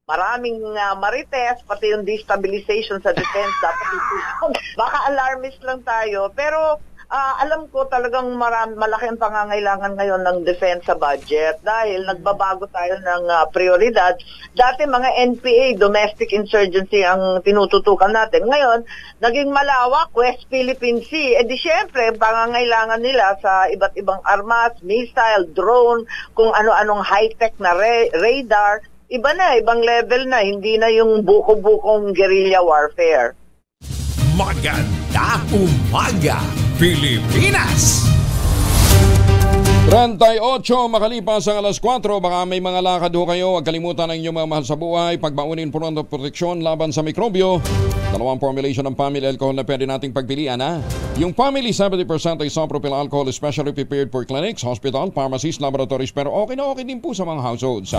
Maraming marites, pati yung destabilization sa defense dapat itulong. Baka alarmist lang tayo, pero alam ko talagang malaki ang pangangailangan ngayon ng defense sa budget dahil nagbabago tayo ng prioridad. Dati mga NPA, domestic insurgency ang tinututukan natin. Ngayon, naging malawak, West Philippine Sea. E di syempre, pangangailangan nila sa iba't ibang armas, missile, drone, kung ano-anong high-tech na radar, iba na, ibang level na, hindi na yung buko-bukong guerrilla warfare. Maganda umaga, Pilipinas! 38 makalipas ang alas 4, baka may mga lakad ho kayo. Huwag kalimutan ang inyong mga mahal sa buhay. Pagbaunin po ng proteksyon laban sa mikrobyo. Dalawang formulation ng family alcohol na pwede nating pagpilian, ha? Yung family 70% isopropyl alcohol is specially prepared for clinics, hospital, pharmacies, laboratories, pero okay na okay din po sa mga households.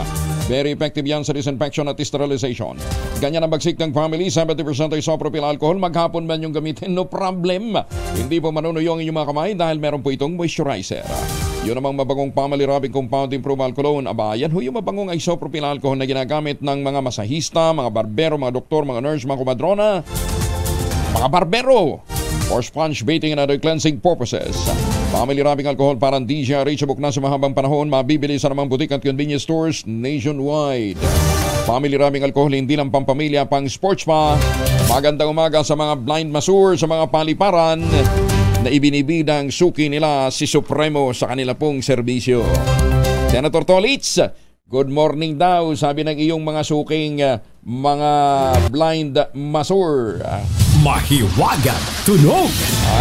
Very effective yan sa disinfection at sterilization. Ganyan ang bagsik ng family 70% isopropyl alcohol. Maghapon man yung gamitin, no problem. Hindi po manunuyo ang inyong mga kamay dahil meron po itong moisturizer. Yun namang mabangong family rubbing compound improved alcohol. Aba, yan ho yung mabangong isopropyl alcohol na ginagamit ng mga masahista, mga barbero, mga doktor, mga nurse, mga kumadrona, mga barbero for sponge baiting and other cleansing purposes. Family rubbing alcohol parang di siya reachable na sa mahabang panahon. Mabibili sa namang butik at convenience stores nationwide. Family rubbing alcohol hindi lang pampamilya, pang sports pa. Magandang umaga sa mga blind masseur, sa mga paliparan na ibinibidang suki nila si Supremo sa kanila pong serbisyo. Senator Tolitz, good morning daw, sabi ng iyong mga suking mga blind masseur. Mahiwagang tunog!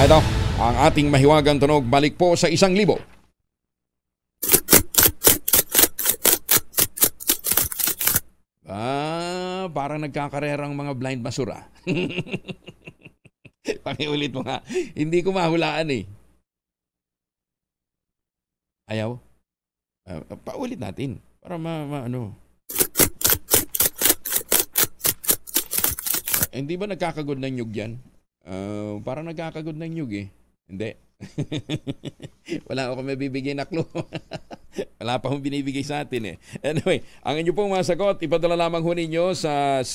Ito, ang ating mahiwagang tunog, balik po sa 1,000. Parang nagkakarerang mga blind masseur. Pakiulit mo nga. Hindi ko mahulaan eh. Ayaw? Paulit natin. Para ano. Hindi ba nagkakagod ng nyug yan? Parang nagkakagod ng nyug eh. Hindi. Wala ako mabibigay na clue. Wala pa akong binibigay sa atin eh. Anyway, ang inyo pong masagot, ipadala lamang ho ninyo sa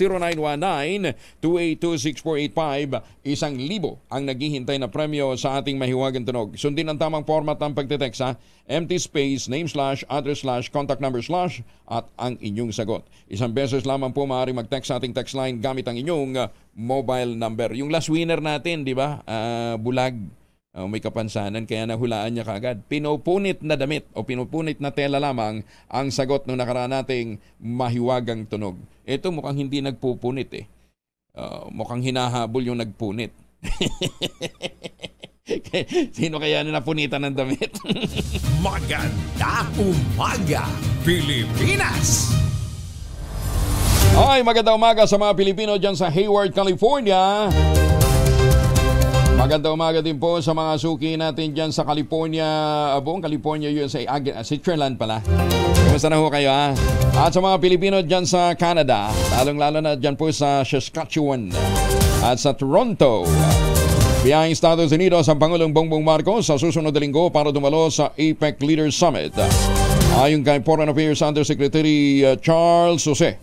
0919-2826485. 1,000 ang naghihintay na premyo sa ating mahiwagang tunog. Sundin ang tamang format ng pagtitext, ha? Empty space, name slash, address slash, contact number slash, at ang inyong sagot. 1 beses lamang po maaaring mag-text sa ating text line gamit ang inyong mobile number. Yung last winner natin, di ba? Bulag. May kapansanan kaya nahulaan niya kagad. Pinupunit na damit o pinupunit na tela lamang ang sagot ng nakaraan nating mahiwagang tunog. Ito mukhang hindi nagpupunit eh. Mukhang hinahabol yung nagpunit. Sino kaya na napunitan ng damit? Maganda umaga, Pilipinas! Ay, magandang umaga sa mga Pilipino dyan sa Hayward, California. Magandang umaga din po sa mga suki natin dyan sa California, buong California, USA, Switzerland pala. Kumusta na ho kayo, ha? At sa mga Pilipino dyan sa Canada, lalong-lalo na dyan po sa Saskatchewan at sa Toronto. Biyahing Estados Unidos ang Pangulong Bongbong Marcos sa susunod na linggo para dumalo sa APEC Leaders Summit. Ayon kay Foreign Affairs Undersecretary Charles Jose,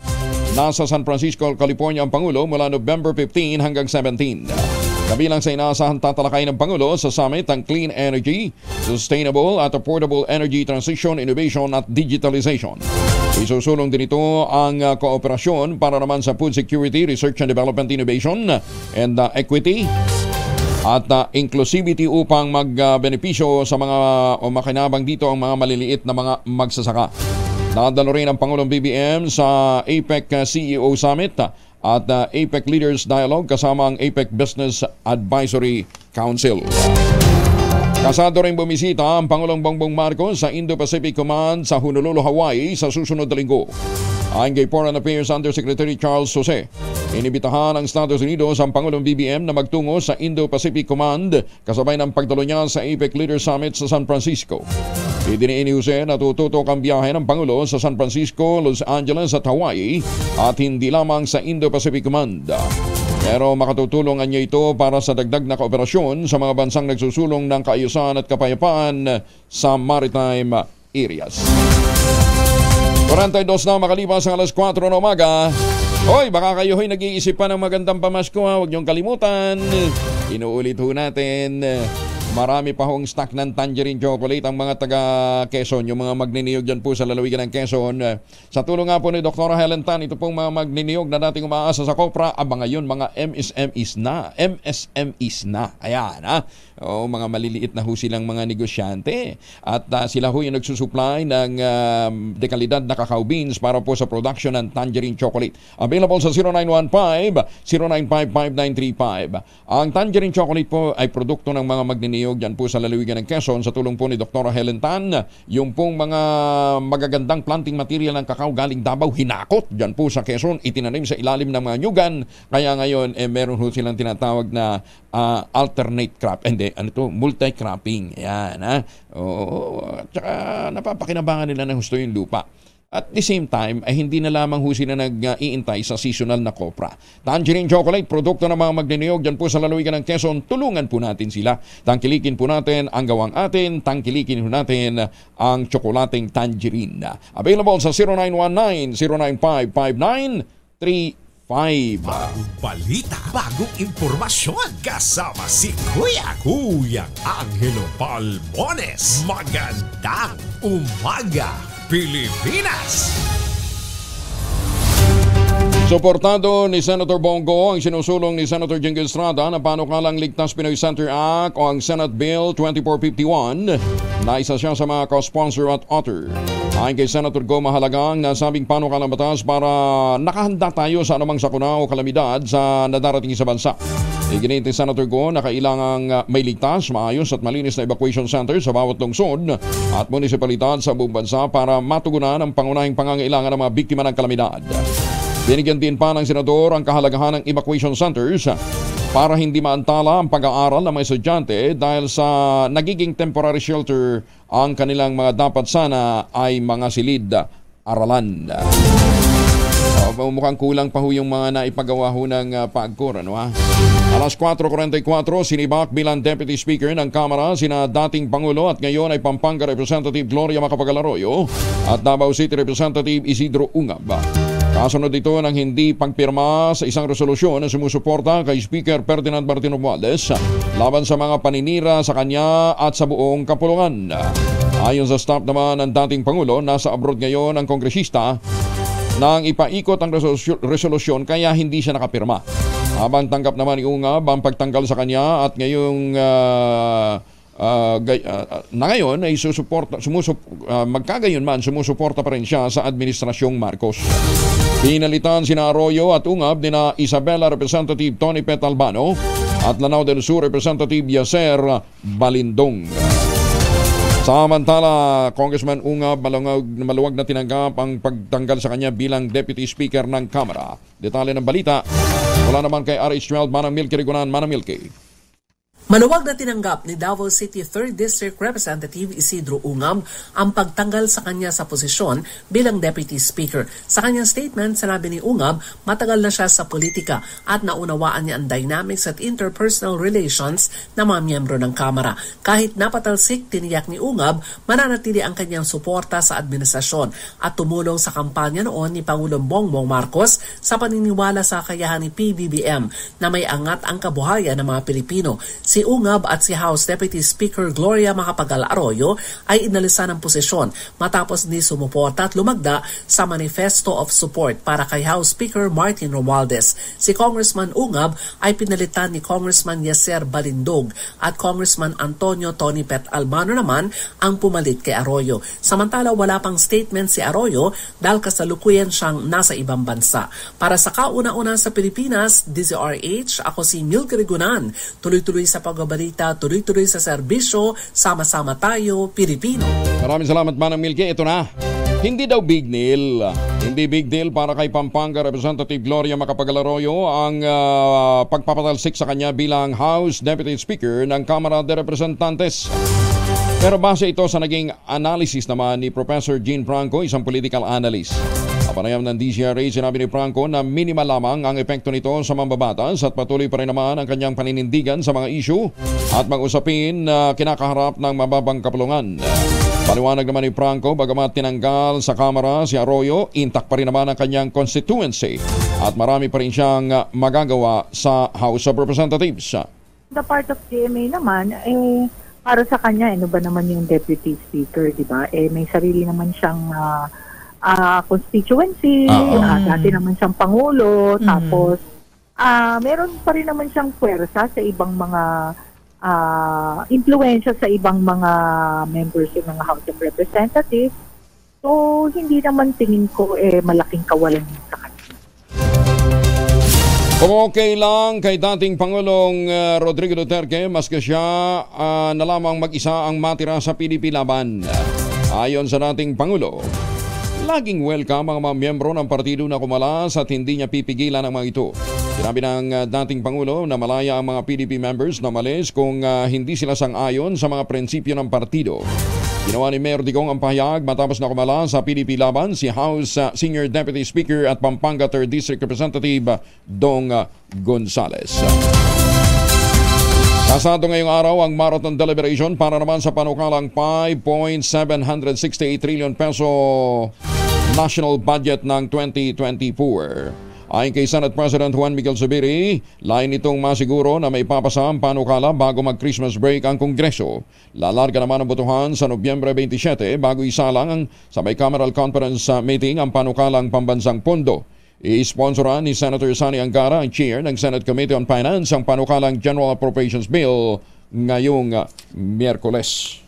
nasa San Francisco, California ang Pangulo mula November 15 hanggang 17. Kabilang sa inaasahan tatalakay ng Pangulo sa summit ang clean energy, sustainable at affordable energy transition, innovation at digitalization. Isusulong din ito ang kooperasyon para naman sa food security, research and development, innovation and equity at inclusivity upang magbenepisyo sa mga o makinabang dito ang mga maliliit na mga magsasaka. Nadalo rin ang Pangulong BBM sa APEC CEO Summit at APEC Leaders Dialogue kasama ang APEC Business Advisory Council. Kasado rin bumisita ang Pangulong Bongbong Marcos sa Indo-Pacific Command sa Honolulu, Hawaii sa susunod na linggo. Ayon kay Foreign Affairs Undersecretary Charles Jose, inibitahan ng Estados Unidos ang Pangulong BBM na magtungo sa Indo-Pacific Command kasabay ng pagdalo niya sa APEC Leaders Summit sa San Francisco. Idiniin ni Jose na tututok ang biyahe ng Pangulo sa San Francisco, Los Angeles at Hawaii at hindi lamang sa Indo-Pacific Command. Pero makatutulungan niya ito para sa dagdag na kooperasyon sa mga bansang nagsusulong ng kaayusan at kapayapaan sa maritime areas. 42 na makalipas ang alas 4 na umaga. Hoy, baka kayo ho'y nag-iisip pa ng magandang pamasko, ha? Huwag niyong kalimutan. Inuulit ho natin. Marami pa hong stock ng tangerine chocolate ang mga taga Quezon, yung mga magniniyog dyan po sa lalawigan ng Quezon. Sa tulong nga po ni Dr. Helen Tan, ito pong mga magniniyog na dating umaasa sa Copra, aba ngayon mga MSMEs na. Ayan, ha? O, mga maliliit na ho silang mga negosyante. At sila ho yung nagsusupply ng dekalidad na cacao beans para po sa production ng tangerine chocolate. Available sa 0915-095-5935. Ang tangerine chocolate po ay produkto ng mga magniniyog dyan po sa lalawigan ng Quezon sa tulong po ni Dr. Helen Tan. Yung pong mga magagandang planting material ng cacao galing Davao, hinakot dyan po sa Quezon, itinanim sa ilalim ng mga nyugan. Kaya ngayon, meron ho silang tinatawag na alternate crop. Multi-cropping. Yan, ha? Tsaka napapakinabangan nila ng husto yung lupa. At the same time, ay hindi na lamang ho sila nag-iintay sa seasonal na Copra. Tangerine chocolate, produkto ng mga magniniyog dyan po sa lalawigan ng Quezon. Tulungan po natin sila. Tangkilikin po natin ang gawang atin. Tangkilikin po natin ang tsokolating tangerine. Available sa 0919-095-5935. Bagong balita, bagong impormasyon, kasama si Kuyang Angelo Palmones. Magandang umaga, Pilipinas! Suportado ni Senator Bongo ang sinusulong ni Senator Jingle Estrada na Panukalang Ligtas Pinoy Center Act o ang Senate Bill 2451 na isa siya sa mga co-sponsor at author. Ayon kay Senator Go Mahalagang, nasabing panukalang batas para nakahanda tayo sa anumang sakuna o kalamidad sa nadarating sa bansa. Iginit ni Senator Go na kailangang may ligtas, maayos at malinis na evacuation center sa bawat lungsod at munisipalidad sa buong bansa para matugunan ang pangunahing pangangailangan ng mga biktima ng kalamidad. Binigyan din pa ng senador ang kahalagahan ng evacuation centers para hindi maantala ang pag-aaral ng mga estudyante dahil sa nagiging temporary shelter ang kanilang mga dapat sana ay mga silid aralan. Mukhang kulang pa ho yung mga naipagawa ho ng PAGCOR. Alas 4:44, sinibak bilang Deputy Speaker ng Kamara sina dating Pangulo at ngayon ay Pampanga Representative Gloria Macapagal-Arroyo at Davao City Representative Isidro Ungab. Kasunod ito ng hindi pagpirma sa isang resolusyon na sumusuporta kay Speaker Ferdinand Martin Romualdez laban sa mga paninira sa kanya at sa buong kapulungan. Ayon sa staff naman ng dating Pangulo, nasa abroad ngayon ang kongresista nang ipaikot ang resolusyon kaya hindi siya nakapirma. Habang tanggap naman ni Ungab ang pagtanggal sa kanya at ngayong na ngayon ay magkagayon man sumusuporta pa rin siya sa Administrasyong Marcos. Pinalitan sina Arroyo at Ungab nina Isabela Representative Tony Pet Albano at Lanao del Sur Representative Yaser Balindong. Samantala, Congressman Ungab maluwag na tinanggap ang pagtanggal sa kanya bilang Deputy Speaker ng Kamara. Detalye ng balita, wala naman kay RH12 Manang Milky Rigunan. Manang Milky. Maluwag na tinanggap ni Davao City 3rd District Representative Isidro Ungab ang pagtanggal sa kanya sa posisyon bilang Deputy Speaker. Sa kanyang statement, sinabi ni Ungab, matagal na siya sa politika at naunawaan niya ang dynamics at interpersonal relations ng mga miyembro ng Kamara. Kahit napatalsik, tiniyak ni Ungab, mananatili ang kanyang suporta sa administrasyon at tumulong sa kampanya noon ni Pangulong Bongbong Marcos sa paniniwala sa kakayahan ni PBBM na may angat ang kabuhayan ng mga Pilipino. Si Ungab at si House Deputy Speaker Gloria Macapagal-Arroyo ay inalisan ng posisyon matapos hindi sumuporta at lumagda sa Manifesto of Support para kay House Speaker Martin Romualdez. Si Congressman Ungab ay pinalitan ni Congressman Yaser Balindog at Congressman Antonio Tony Pet Albano naman ang pumalit kay Arroyo. Samantala wala pang statement si Arroyo dahil kasalukuyan siyang nasa ibang bansa. Para sa kauna-una sa Pilipinas, DZRH, ako si Milky Rigunan. Tuloy-tuloy sa pagbabalita, tuloy-tuloy sa serbisyo, sama-sama tayo, Pilipino. Maraming salamat, Manang Milky. Ito na. Hindi daw big deal. Hindi big deal para kay Pampanga Representative Gloria Macapagal-Arroyo ang pagpapatalsik sa kanya bilang House Deputy Speaker ng Kamara de Representantes. Pero base ito sa naging analysis naman ni Professor Jean Franco, isang political analyst. Panayam ng DZRA, sinabi ni Franco na minimal lamang ang epekto nito sa mambabatas at patuloy pa rin naman ang kanyang paninindigan sa mga issue at mag-usapin na kinakaharap ng mababang kapulungan. Paliwanag naman ni Franco, bagamat tinanggal sa Kamara si Arroyo, intact pa rin naman ang kanyang constituency at marami pa rin siyang magagawa sa House of Representatives. The part of GMA naman, para sa kanya, ano ba naman yung deputy speaker, di ba? May sarili naman siyang constituency, dati naman siyang pangulo, tapos meron pa rin naman siyang puwersa sa ibang mga influensya sa ibang mga members ng mga House of Representatives. So, hindi naman tingin ko malaking kawalan sa kanya. Kung okay lang kay dating Pangulong Rodrigo Duterte, maski siya na lamang mag-isa ang matira sa PDP laban. Ayon sa dating Pangulo, laging welcome ang mga miyembro ng partido na kumalas at hindi niya pipigilan ang mga ito. Sinabi ng dating Pangulo na malaya ang mga PDP members na malis kung hindi sila sang-ayon sa mga prinsipyo ng partido. Ginawa ni Mayor Digong ang pahayag matapos na kumala sa PDP laban si House Senior Deputy Speaker at Pampanga 3rd District Representative Dong Gonzales. Kasado ngayong araw ang marathon deliberation para naman sa panukalang 5.768 trillion peso national budget ng 2024. Ayon kay Senate President Juan Miguel Zubiri, lain itong masiguro na may papasa ang panukala bago mag-Christmas break ang Kongreso. Lalarga naman ang botohan sa Nobyembre 27 bago isalang sa bicameral conference meeting ang panukalang pambansang pondo. I-sponsoran ni Senator Sonny Angara, ang chair ng Senate Committee on Finance, ang panukalang General Appropriations Bill ngayong Miyerkules.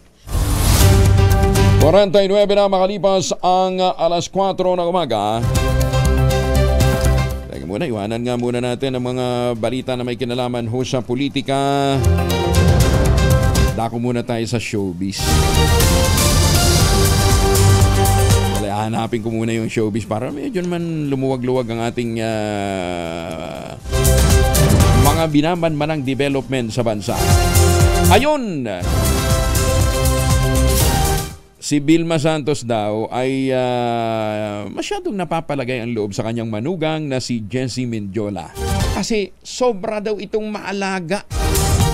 49 na makalipas ang alas 4 ng umaga. Muna, iwanan nga muna natin ang mga balita na may kinalaman ho sa politika. Dako muna tayo sa showbiz. Hanapin ko muna yung showbiz para medyo naman lumuwag-luwag ang ating mga binabanbanang development sa bansa. Ayun! Si Vilma Santos daw ay masyadong napapalagay ang loob sa kanyang manugang na si Jessie Mendiola. Kasi sobra daw itong maalaga.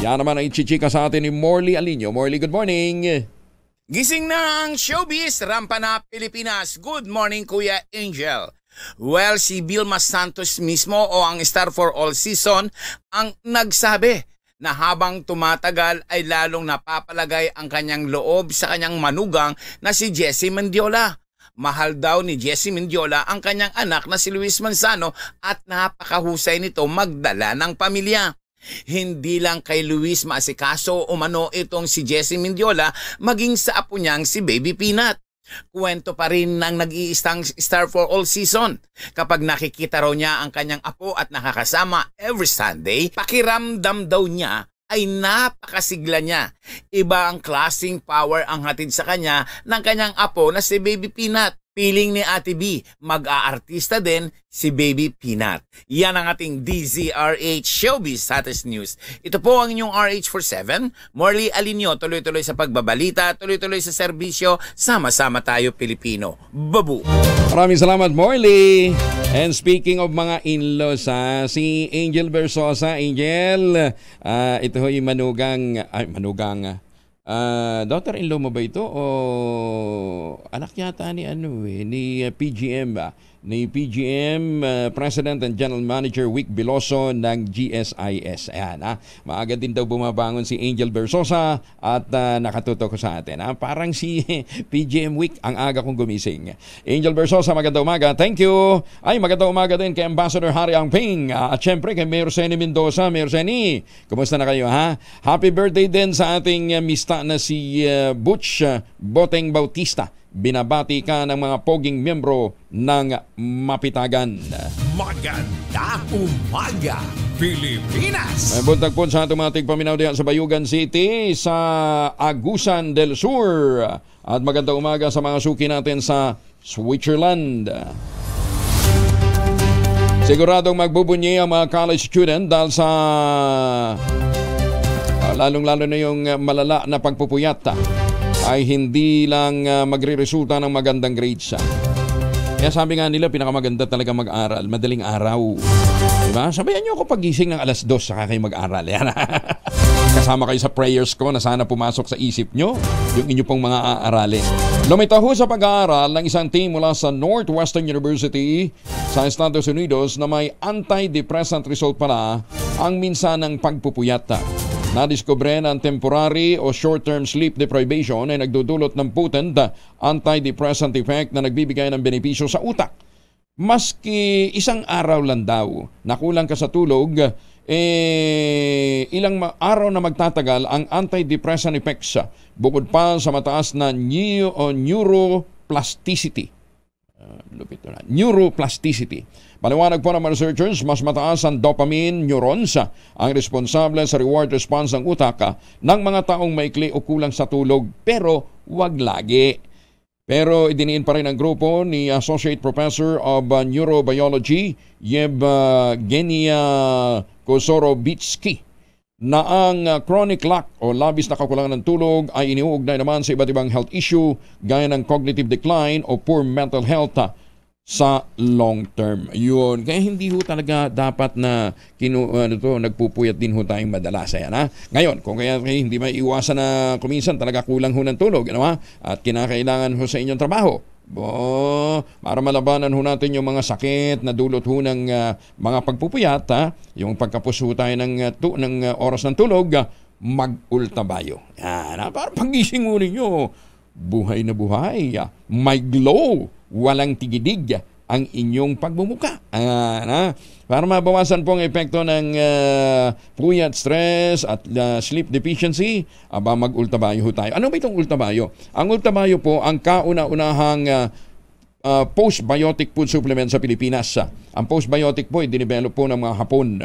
Yan naman ang ichichika sa atin ni Morley Alinio. Morley, good morning. Gising na ang showbiz, rampa na Pilipinas. Good morning, Kuya Angel. Well, si Vilma Santos mismo o ang Star for All Season ang nagsabi na habang tumatagal ay lalong napapalagay ang kanyang loob sa kanyang manugang na si Jessie Mendiola. Mahal daw ni Jessie Mendiola ang kanyang anak na si Luis Manzano at napakahusay nito magdala ng pamilya. Hindi lang kay Luis maasikaso umano itong si Jessie Mendiola, maging sa apo niyang si Baby Peanut. Kwento pa rin ng nag-iistang Star for All Season. Kapag nakikita raw niya ang kanyang apo at nakakasama every Sunday, pakiramdam daw niya ay napakasigla niya. Iba ang klaseng power ang hatid sa kanya ng kanyang apo na si Baby Peanut. Piling ni Ate B, mag-aartista din si Baby Peanut. Yan ang ating DZRH Showbiz Status News. Ito po ang inyong RH47. Morley Alinio, tuloy-tuloy sa pagbabalita, tuloy-tuloy sa serbisyo. Sama-sama tayo Pilipino. Babu! Maraming salamat, Morley. And speaking of mga in-laws, si Angel Versosa. Angel, ito yung manugang daughter-in-law mo ba ito o anak yata ni ni PGM ba? Ni PGM President and General Manager Wick Biloso ng GSIS. Ayan, maaga din daw bumabangon si Angel Versosa at nakatutok ko sa atin. Parang si PGM Wick ang aga kong gumising. Angel Versosa, magandang umaga. Thank you. Ay, magandang umaga din kay Ambassador Harry Angping. At syempre kay Mayor Seni Mendoza. Mayor Seni, kumusta na kayo ha? Happy birthday din sa ating mista na si Butch Boteng Bautista. Binabati ka ng mga poging miyembro ng Mapitagan. Magandang umaga, Pilipinas! May buntag po sa ating mga tigpaminaw diyan sa Bayugan City, sa Agusan del Sur. At magandang umaga sa mga suki natin sa Switzerland. Siguradong magbubunyi ang mga college student dahil sa lalong-lalo na yung malala na pagpupuyat ay hindi lang magre-resulta ng magandang grades. Kaya sabi nga nila, pinakamaganda talaga mag-aral, madaling araw. Diba? Sabayan nyo ako pagising ng alas 2 saka kayo mag-aral. Yan. Kasama kayo sa prayers ko na sana pumasok sa isip nyo yung inyo pong mga aaralin. Lumitaho sa pag-aaral ng isang team mula sa Northwestern University sa Estados Unidos na may antidepressant result pala ang minsan ng pagpupuyat. Nadiskubre na ang temporary o short-term sleep deprivation ay nagdudulot ng potent antidepressant effect na nagbibigay ng benepisyo sa utak. Maski isang araw lang daw nakulang ka sa tulog, ilang araw na magtatagal ang antidepressant effects bukod pa sa mataas na neuroplasticity. Neuroplasticity. Paliwanag po ng mga researchers, mas mataas ang dopamine neurons ang responsable sa reward response ng utak ng mga taong maikli o kulang sa tulog, pero wag lagi. Pero idiniin pa rin ang grupo ni Associate Professor of Neurobiology Yevgenia Kosorovitsky na ang chronic lack o labis na kakulangan ng tulog ay iniuugnay naman sa iba't ibang health issue gaya ng cognitive decline o poor mental health sa long term. Yun. Kaya hindi ho talaga dapat na nagpupuyat din ho tayong madalas. Ayan, ha? Ngayon, kung kaya hindi may iwasan na kuminsan talaga kulang ho ng tulog, ano, ha? At kinakailangan ho sa inyong trabaho. Para malabanan ho natin yung mga sakit na dulot ho ng mga pagpupuyat, ha? Yung pagkapos ho tayo ng oras ng tulog, mag-ultabayo. Yan, ha? Para pagising ho ninyo, buhay na buhay, may glow, walang tigidig ang inyong pagbumuka. Para mabawasan po ang epekto ng puyat, stress at sleep deficiency, mag-ultabayo ho tayo. Ano ba itong ultabayo? Ang ultabayo po ang kauna-unahang postbiotic food supplement sa Pilipinas. Ang postbiotic po ay dinevelop po ng mga Hapon.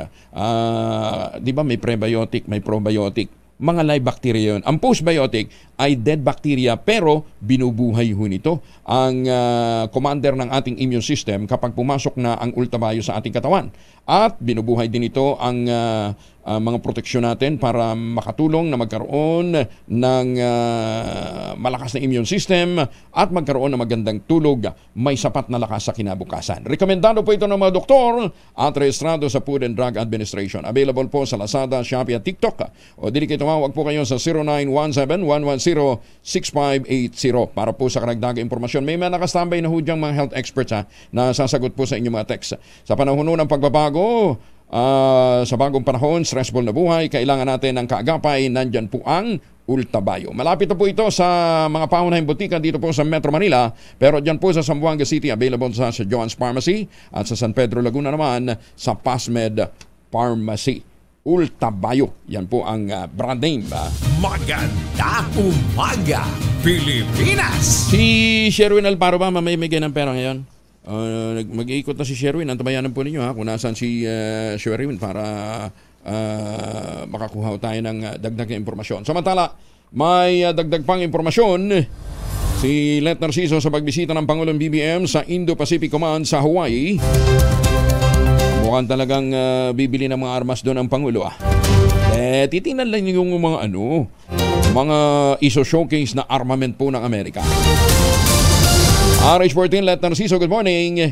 Di ba may prebiotic, may probiotic? Mga live bacteria yun. Ang postbiotic ay dead bacteria pero binubuhay ho nito ang commander ng ating immune system kapag pumasok na ang ultabayo sa ating katawan. At binubuhay din ito ang mga proteksyon natin para makatulong na magkaroon ng malakas na immune system at magkaroon ng magandang tulog, may sapat na lakas sa kinabukasan. Rekomendado po ito ng mga doktor at rehistrado sa Food and Drug Administration. Available po sa Lazada, Shopee at TikTok. O dili kayo tumawag po kayo sa 0917-110-6580 para po sa karagdagang impormasyon. May mga nakastambay na hudyang mga health experts na sasagot po sa inyong mga text. Sa panahon ng pagbabago, sa bagong panahon, stressful na buhay, kailangan natin ng kaagapay. Nandyan po ang Ultabayo. Malapit na po ito sa mga paunahing butika dito po sa Metro Manila, pero dyan po sa Zamboanga City, available sa John's Pharmacy at sa San Pedro Laguna naman sa Pasmed Pharmacy. Ultabayo, yan po ang brand name. Maganda umaga, Pilipinas! Si Sherwin Alparo ba mamimigay ng pera ngayon? Mag-iikot na si Sherwin. Antabayanan po ninyo kung nasaan si Sherwin para makakuha tayo ng dagdag na impormasyon. Samantala, may dagdag pang impormasyon si Lieutenant Narciso sa pagbisita ng Pangulong BBM sa Indo-Pacific Command sa Hawaii. Mukhang talagang bibili ng mga armas doon ang Pangulo. Titingnan lang yung mga mga iso-showcase na armament po ng Amerika. RH14, Lieutenant Narciso, good morning.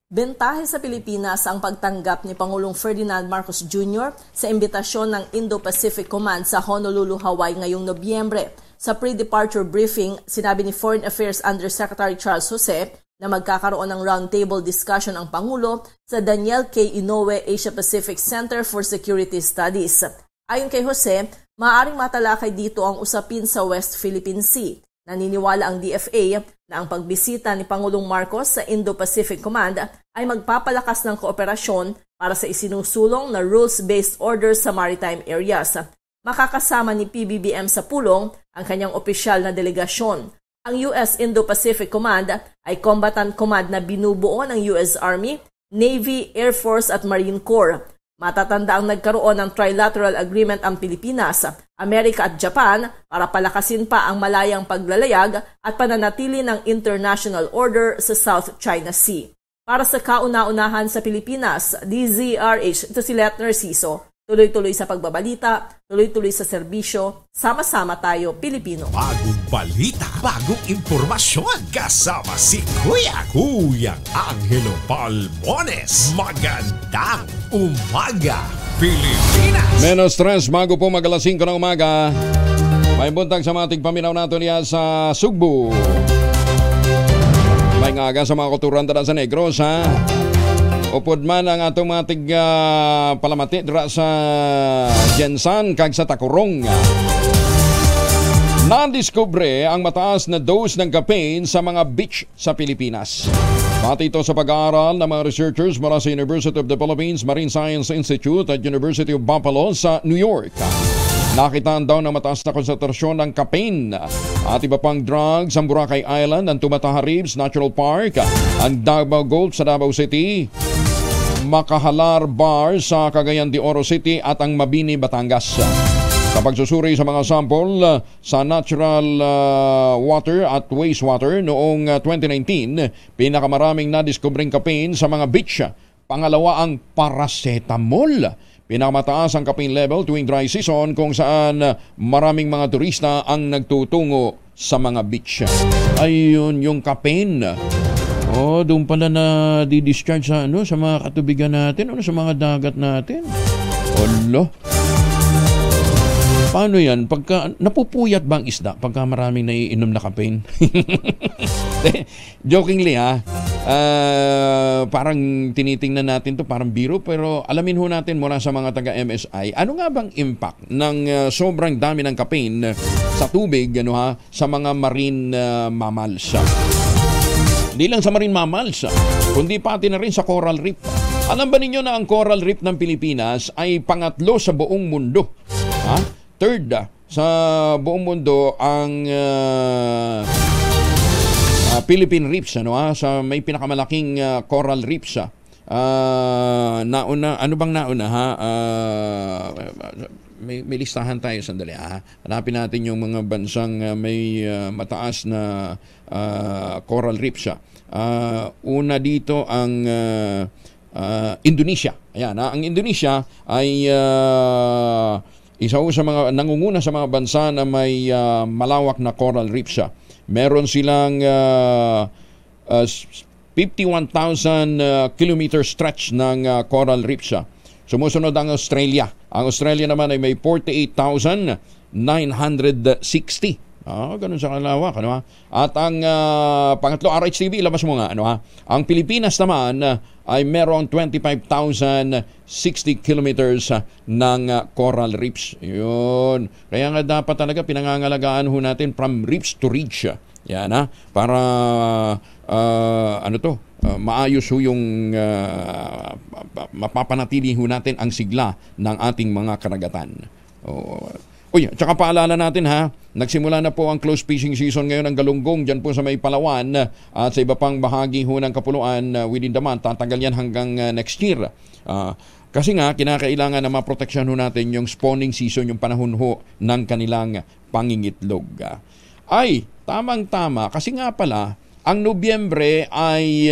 Bentahe sa Pilipinas ang pagtanggap ni Pangulong Ferdinand Marcos Jr. sa imbitasyon ng Indo-Pacific Command sa Honolulu, Hawaii ngayong Nobyembre. Sa pre-departure briefing, sinabi ni Foreign Affairs Undersecretary Charles Jose na magkakaroon ng roundtable discussion ang Pangulo sa Daniel K. Inouye Asia-Pacific Center for Security Studies. Ayon kay Jose, maaaring matalakay dito ang usapin sa West Philippine Sea. Naniniwala ang DFA na ang pagbisita ni Pangulong Marcos sa Indo-Pacific Command ay magpapalakas ng kooperasyon para sa isinusulong na rules-based orders sa maritime areas. Makakasama ni PBBM sa pulong ang kanyang opisyal na delegasyon. Ang US Indo-Pacific Command ay combatant command na binubuo ng US Army, Navy, Air Force at Marine Corps. Matatanda ang nagkaroon ng trilateral agreement ang Pilipinas, Amerika at Japan para palakasin pa ang malayang paglalayag at pananatili ng international order sa South China Sea. Para sa kauna-unahan sa Pilipinas, DZRH, ito si Lieutenant Narciso. Tuloy-tuloy sa pagbabalita, tuloy-tuloy sa serbisyo, sama-sama tayo Pilipino. Bagong balita, bagong impormasyon, kasama si Kuyang Angelo Palmones. Magandang umaga, Pilipinas! Menos stress bago po mag-alas 5 ng umaga. May buntag sa mating paminaw natin niya sa Sugbo. May ngaga sa mga kuturan sa Negros, ha? Upod man ang atong mga palamati dira sa Jensan kag sa Takurong. Nadiskubre ang mataas na dose ng caffeine sa mga beach sa Pilipinas. Pati ito sa pag-aaral ng mga researchers mula sa University of the Philippines Marine Science Institute at University of Buffalo sa New York. Nakitaan daw ng mataas na konsentrasyon ng caffeine at iba pang drugs ang Boracay Island, ang Tumataha Reefs Natural Park, ang Davao Gulf sa Davao City, Makahalar Bar sa Cagayan de Oro City at ang Mabini, Batangas. Sa pagsusuri sa mga sample sa natural water at wastewater noong 2019, pinakamaraming nadiskubring caffeine sa mga beach. Pangalawa ang paracetamol. Pinakamataas ang caffeine level tuwing dry season kung saan maraming mga turista ang nagtutungo sa mga beach. Ayun yung caffeine. Doon pala na di-discharge sa sa mga katubigan natin, sa mga dagat natin. Paano yan? Pagka napupuyat ba ang isda pagka maraming naiinom na caffeine? Jokingly parang tinitingnan natin to parang biro, pero alamin ho natin mula sa mga taga-MSI, ano nga bang impact ng sobrang dami ng caffeine sa tubig sa mga marine mammals? Hindi lang sa marine mammals, kundi pati na rin sa coral reef. Alam ba ninyo na ang coral reef ng Pilipinas ay pangatlo sa buong mundo? Third sa buong mundo ang Philippine Reefs, sa may pinakamalaking coral reefs. Nauna, ano bang nauna may listahan tayo sandali hanapin natin yung mga bansang may mataas na coral reefs. Una dito ang Indonesia. Ayan, ang Indonesia ay isa sa mga nangunguna sa mga bansa na may malawak na coral reefs. Meron silang 51,000 kilometer stretch ng coral reefs. Sumusunod ang Australia. Ang Australia naman ay may 48,960. Ganun sa kalawak. At ang pangatlo, RHTV, labas mo nga. Ang Pilipinas naman ay merong 25,060 kilometers ng coral reefs. Yun. Kaya nga dapat talaga pinangangalagaan ho natin from reefs to reach. Yan para maayos ho yung mapapanatili ho natin ang sigla ng ating mga karagatan. Tsaka paalala natin nagsimula na po ang close fishing season ngayon ng galunggong dyan po sa may Palawan at sa iba pang bahagi ho ng Kapuluan within the month. Tatagal yan hanggang next year. Kasi nga, kinakailangan na maproteksyon ho natin yung spawning season, yung panahon ho ng kanilang pangingitlog. Ay, tamang-tama. Kasi nga pala, ang Nobyembre ay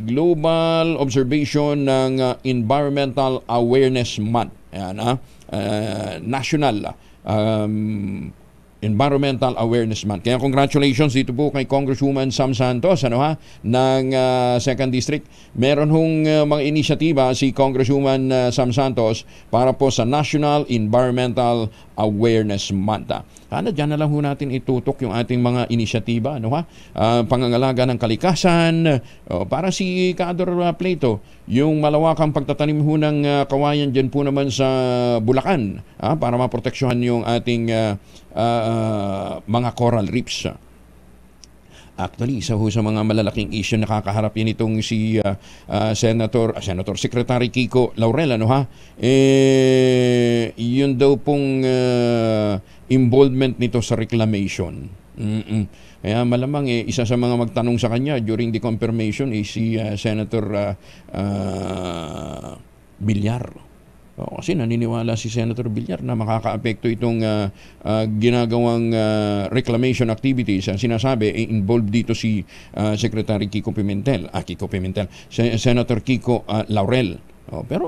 global observation ng Environmental Awareness Month. Ayan, National Environmental Awareness Month. Kaya congratulations dito po kay Congresswoman Sam Santos ng 2nd District. Meron hong mga inisyatiba si Congresswoman Sam Santos para po sa National Environmental Awareness Month. Diyan na lang ho natin itutok yung ating mga inisyatiba, pangangalaga ng kalikasan, para si Kador Plato, yung malawakang pagtatanim ho ng kawayan dyan po naman sa Bulacan, para maproteksyohan yung ating mga coral reefs. Actually, isa ho sa mga malalaking issue na nakakaharap yan itong si Secretary Kiko Laurel, yun daw pong involvement nito sa reclamation. Kaya malamang isa sa mga magtanong sa kanya during the confirmation si Senator Villar. Kasi naniniwala si Senator Villar na makakaapekto itong ginagawang reclamation activities. Sinasabi, involved dito si Secretary Kiko Pimentel. Senator Kiko Laurel. Pero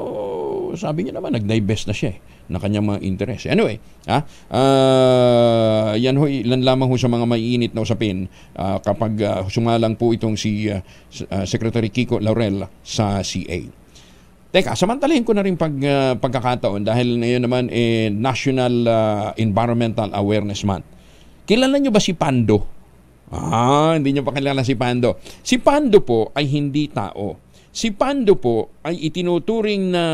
sabi niya naman, nag-divest na siya na kanyang mga interest. Anyway, yan ho, ilan lamang ho sa mga maiinit na usapin kapag sumalang po itong si Secretary Kiko Laurel sa CA. Teka, samantalahin ko na rin pagkakataon dahil ngayon naman National Environmental Awareness Month. Kilala nyo ba si Pando? Hindi niyo pa kilala si Pando. Si Pando po ay hindi tao. Si Pando po ay itinuturing na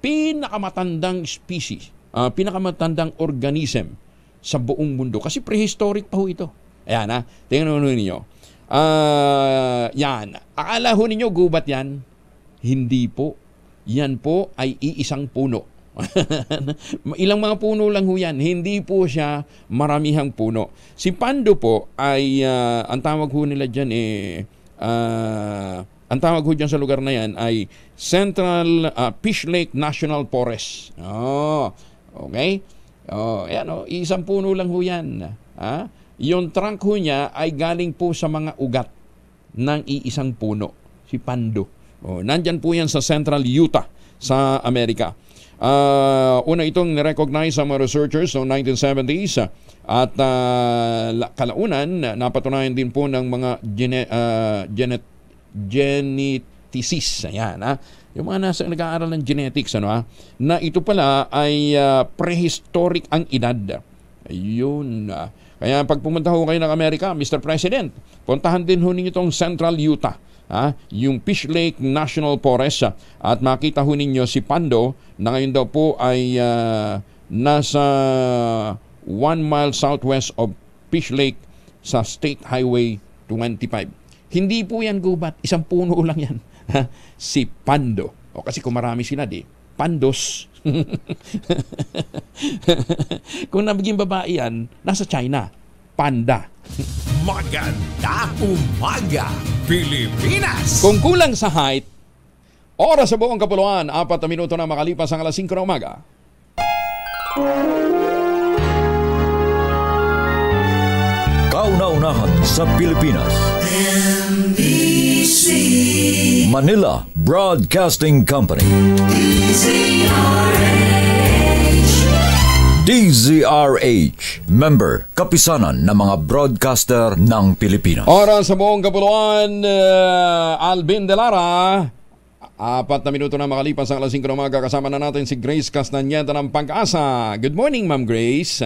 pinakamatandang species, pinakamatandang organism sa buong mundo. Kasi prehistoric pa ho ito. Ayan ha, tingnan mo ninyo. Yan. Akala ho ninyo gubat yan? Hindi po. Yan po ay iisang puno. Ilang mga puno lang ho yan. Hindi po siya maramihang puno. Si Pando po ay, ang tawag ho nila dyan ang tawag ho dyan sa lugar na yan ay Central Fish Lake National Forest. Okay? Ayan, isang puno lang ho yan. Yung trunk ho niya ay galing po sa mga ugat ng iisang puno. Si Pando. Nandyan po yan sa Central Utah sa Amerika. Una itong nirecognize sa mga researchers noong 1970s at kalaunan napatunayan din po ng mga geneticists. Ayan, yung mga nasa nag-aaral ng genetics na ito pala ay prehistoric ang edad. Ayun. Kaya pag pumunta ho kayo ng Amerika, Mr. President, puntahan din ho ninyo itong Central Utah, yung Fish Lake National Forest, at makita ho ninyo si Pando na ngayon daw po ay nasa 1 mile southwest of Fish Lake sa State Highway 25. Hindi po yan gubat, isang puno lang yan. Si Pando. Kasi kung marami sila Pandos. Kung nabiging babae yan, nasa China. Panda. Maganda umaga, Pilipinas! Kung kulang sa height, oras sa buong kapuluan, 4 na minuto na makalipas ang alas 5 na umaga. Kauna-unahan sa Pilipinas. NBC Manila Broadcasting Company. DZRH, member, kapisanan ng mga broadcaster ng Pilipinas. Oras sa buong kapuluan, Alvin De Lara. 4 na minuto na makalipas ang alas 5 na umaga. Kasama na natin si Grace Castañeda ng Pag-asa. Good morning, Ma'am Grace.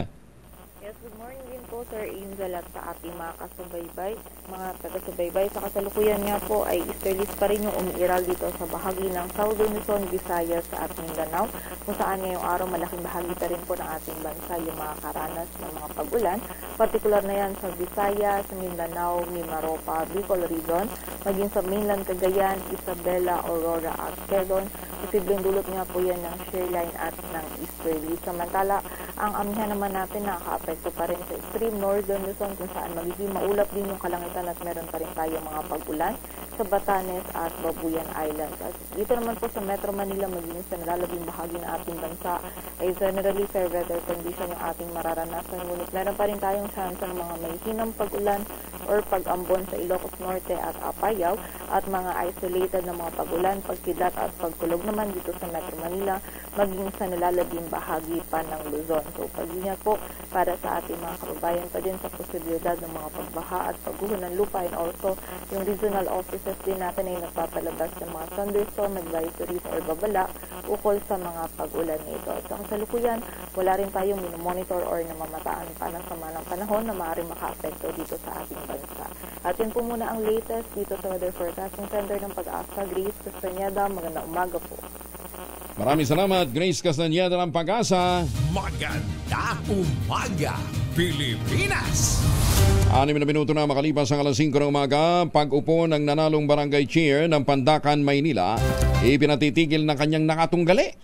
Yes, good morning din po, Sir Angel, at sa ating mga kasubaybay, mga taga-subaybay. Sa kasalukuyan nga po ay easterlies pa rin yung umiiral dito sa bahagi ng Southern Luzon, Visayas sa ating Mindanao, kung saan ngayong araw malaking bahagi pa rin po ng ating bansa yung mga karanas ng mga pag-ulan. Partikular na yan sa Visayas, Mindanao, Mimaropa, Bicol Region, maging sa mainland Cagayan, Isabela, Aurora at Quezon. Posibleng dulot nga po yan ng shoreline at ng easterly. Samantala, ang amihan naman natin nakaka-apekto pa rin sa extreme northern Luzon, kung saan magiging maulap din yung kalangitan at meron pa rin tayo mga pag-ulan sa Batanes at Babuyan Islands. At dito naman po sa Metro Manila, maging sa nalalabing bahagi ng ating bansa ay generally fair weather condition yung ating mararanasan. Ngunit meron pa rin tayong chance ng mga may hinang pag-ulan or pag-ambon sa Ilocos Norte at Apayao, at mga isolated na mga pag-ulan, pagkidlat at pagkulog naman dito sa Metro Manila, maging sa nalalabing bahagi pa ng Luzon. So pag-ingat po para sa ating mga kababayan pa din sa posibilidad ng mga pagbaha at pagguho ng lupa, and also yung regional offices din natin ay nagpapalabas ng mga thunderstorm advisories or babala ukol sa mga pag-ulan nito. At sa kasalukuyan, wala rin tayong minomonitor or namamataan pa ng sama ng panahon na maaaring maka-apekto dito sa ating bansa. At yun po muna ang latest dito sa Weather Forecasting Center ng Pag-asa. Grace Castañeda, magandang umaga po. Maraming salamat, Grace Castañeda ng Pag-asa. Maganda umaga, Pilipinas! 6 na minuto na makalipas ang alas 5 ng umaga. Pag-upo ng nanalong barangay chair ng Pandacan, Maynila, ipinatitigil ng kanyang nakatunggali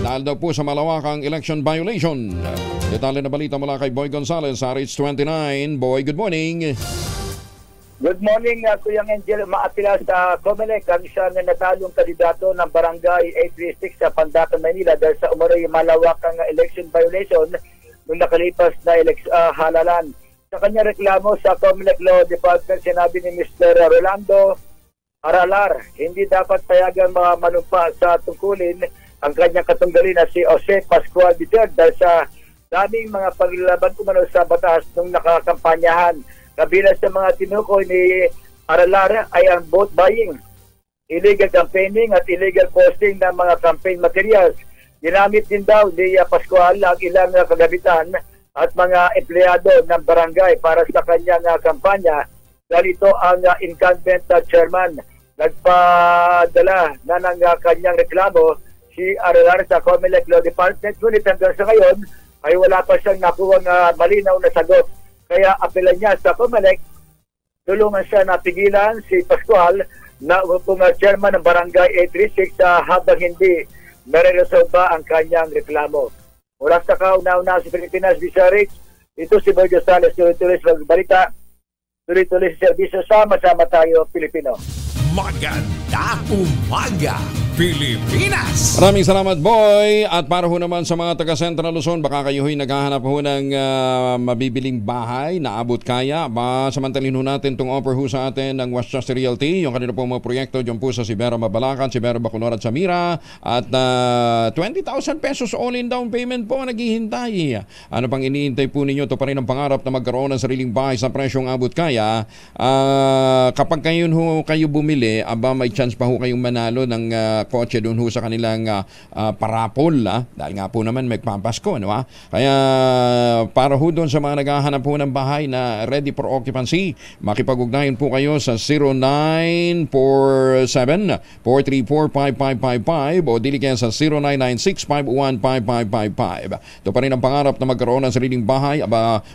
dahil daw po sa malawakang election violation. Detalye na balita mula kay Boy Gonzales sa RH29. Boy, good morning. Good morning, Kuya Angel. Maapila sa COMELEC ang isang natalong kandidato ng barangay 836 sa Pandacan, Maynila dahil sa umuray malawakang election violation noong nakalipas na halalan. Sa kanya reklamo sa COMELEC Law Department, sinabi ni Mr. Rolando Aralar, hindi dapat payagan mga manumpa sa tungkulin ang kanyang katunggali na si Jose Pascual III dahil sa daming mga paglaban umano sa batas nung nakakampanyahan. Kabilang sa mga tinukoy ni Aralar ay ang vote buying, illegal campaigning at illegal posting ng mga campaign materials. Ginamit din daw ni Pascual ang ilang kagamitan at mga empleyado ng barangay para sa kanyang kampanya. Ganito ang incumbent chairman. Nagpadala na ng kanyang reklamo si Aralar sa COMELEC Law Department. Ngunit hanggang sa ngayon ay wala pa siyang nakuwang malinaw na sagot. Kaya apelan niya sa COMELEC, tulungan siya na pigilan si Pascual na upong chairman ng Barangay 836 habang hindi mereresolba ang kanyang reklamo. Mula sa kauna-una sa Pilipinas, Bisarich, ito si Boy Gonzales, tuloy-tuloy sa balita, tuloy-tuloy sa serbisyo, sama-sama tayo, Pilipino. Maganda umaga, Pilipinas! Maraming salamat, Boy. At para ho naman sa mga taga Central Luzon, baka kayo ho'y naghahanap ho ng mabibiling bahay na abot kaya. Samantalin ho natin itong offer ho sa atin ng Westchester Realty. Yung kanina po mga proyekto dyan po sa Sibera Mabalacan, Sibera Bacolod at Samira. At 20,000 pesos all-in down payment po naghihintay. Ano pang iniintay po ninyo? Ito pa rin ang pangarap na magkaroon ng sariling bahay sa presyong abot kaya. Kapag kayo bumili, may chance pa ho kayong manalo ng kotse doon ho sa kanilang parapol. Dahil nga po naman magpapasko. No, Kaya para ho doon sa mga naghahanap po ng bahay na ready for occupancy, makipag-ugnayan po kayo sa 0947-434-5555 o dili kaya sa 0996-515-5555. Ito pa rin ang pangarap na magkaroon ng sariling bahay.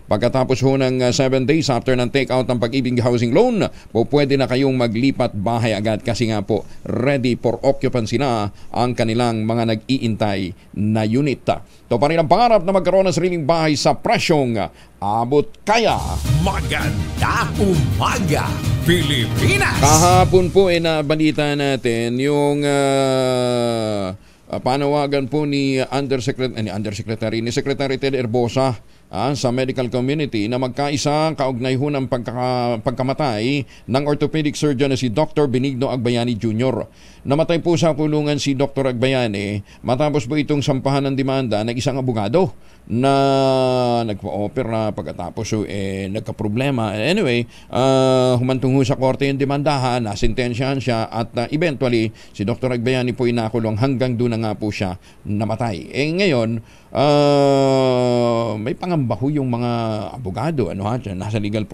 Pagkatapos ho ng 7 days after ng take-out ng Pag-ibig Housing Loan, pwede na kayong maglipat bahay agad kasi nga po ready for occupancy na ang kanilang mga nag-iintay na unit. Ito pa rin ang pangarap na magkaroon ng sariling bahay sa presyong abot kaya. Maganda umaga, Pilipinas! Kahapon po nabalita natin yung panawagan po ni Secretary Ted Herbosa sa medical community na magkaisa kaugnay ho ng pagkamatay ng orthopedic surgeon na si Dr. Benigno Agbayani Jr. Namatay po sa kulungan si Dr. Agbayani matapos po itong sampahan ng demanda ng isang abogado na nagpa-offer na pagkatapos nagka-problema. Anyway, humantong ho sa korte yung demandahan, nasintensyahan siya at eventually si Dr. Agbayani po inakulong hanggang doon na nga po siya namatay. Ngayon, may pangamba ho yung mga abogado nasa legal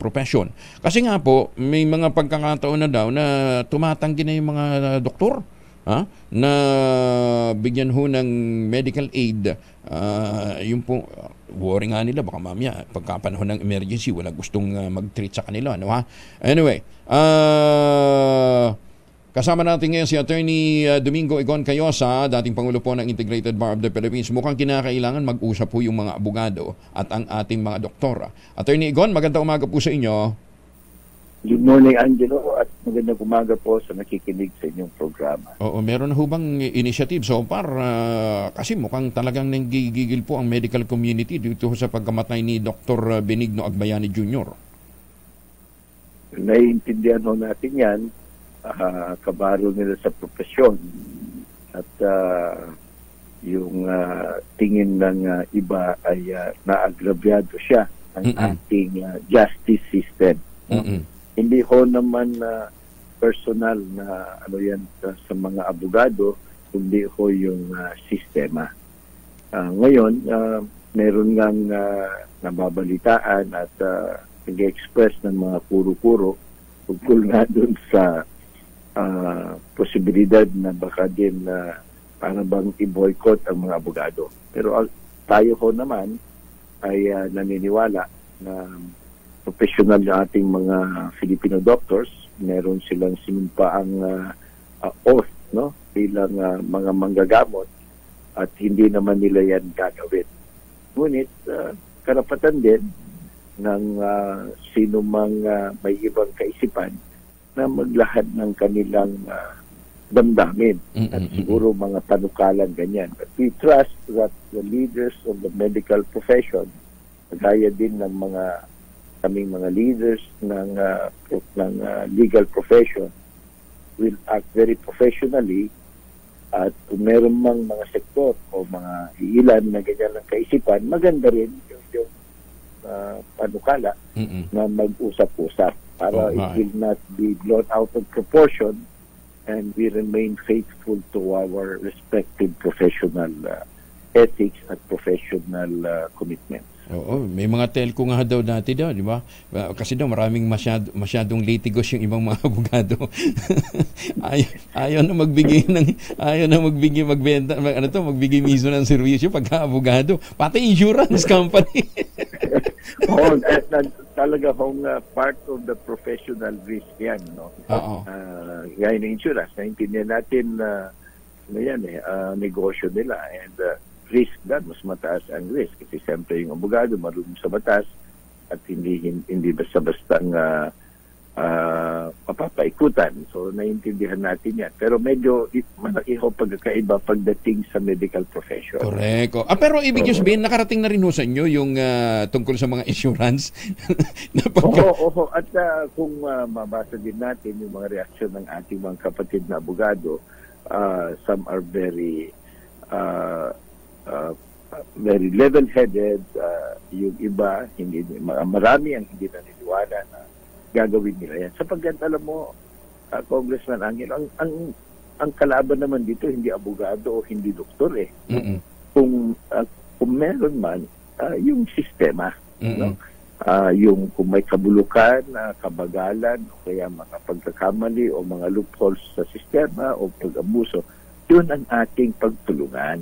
profession. Kasi nga po, may mga pagkakataon na daw na tumatanggi na yung mga doktor na bigyan ho ng medical aid. Yung po, worry nga nila, baka mamaya pagkapanahon ng emergency wala gustong mag-treat sa kanila. Anyway, kasama natin ngayon si Attorney Domingo Egon Cayosa, dating Pangulo po ng Integrated Bar of the Philippines. Mukhang kinakailangan mag-usap po yung mga abogado at ang ating mga doktor. Attorney Egon, magandang umaga po sa inyo. Good morning, Angelo, at magandang umaga po sa nakikinig sa inyong programa. Oo, meron na ho bang initiative so far? Kasi mukhang talagang nanggigigil po ang medical community dito sa pagkamatay ni Dr. Benigno Agbayani Jr. Naiintindihan ho natin yan. Kabaro nila sa profesyon at yung tingin ng iba ay naagrabyado siya ang ating justice system. Hindi ho naman personal na yan sa mga abogado, kundi ho yung sistema. Ngayon, meron ngang nababalitaan at nag-express ng mga kuro-kuro tungkol nga dun sa posibilidad na baka din para bang i-boycott ang mga abogado. Pero tayo ho naman ay naniniwala na professional na ating mga Filipino doctors. Meron silang sinumpa ang oath bilang mga manggagamot at hindi naman nila yan gagawin. Ngunit karapatan din ng sino mang may ibang kaisipan na maglahad ng kanilang damdamin at siguro mga panukalan ganyan. But we trust that the leaders of the medical profession, kagaya din ng kaming mga leaders ng legal profession, will act very professionally at kung meron mang mga sektor o mga ilan na ganyan ng kaisipan, maganda rin yung panukala na mag-usap-usap para it will not be blown out of proportion and we remain faithful to our respective professional ethics at professional commitment. Oo, may mga telco nga daw dati daw, di ba? Kasi daw maraming masyadong litigos yung ibang mga abogado. ayaw na magbigay magbigay mismo ng serbisyo pagka abogado, pati insurance company. Oo, talaga kung part of the professional risk yan, no? Gaya ng insurance, naintindihan natin negosyo nila, and risk na, mas mataas ang risk kasi siyempre yung abogado marunong sa batas at hindi basta-bastang mapapaikutan. So naiintindihan natin yan. Pero medyo malaki ho pagkakaiba pagdating sa medical profession. Correct. Pero ibig sabihin, nakarating na rin ho sa inyo yung tungkol sa mga insurance? Oo. At kung mabasa din natin yung mga reaksyon ng ating mga kapatid na abogado, some are very level-headed, yung iba, marami ang hindi naniniwala na gagawin nila yan. Sapagkat alam mo, Congressman Angel, ang kalaban naman dito, hindi abogado o hindi doktor eh. Kung meron man, yung sistema, no? Yung kung may kabulukan, kabagalan, o kaya mga pagkakamali o mga loopholes sa sistema o pag-abuso, yun ang ating pagtulungan.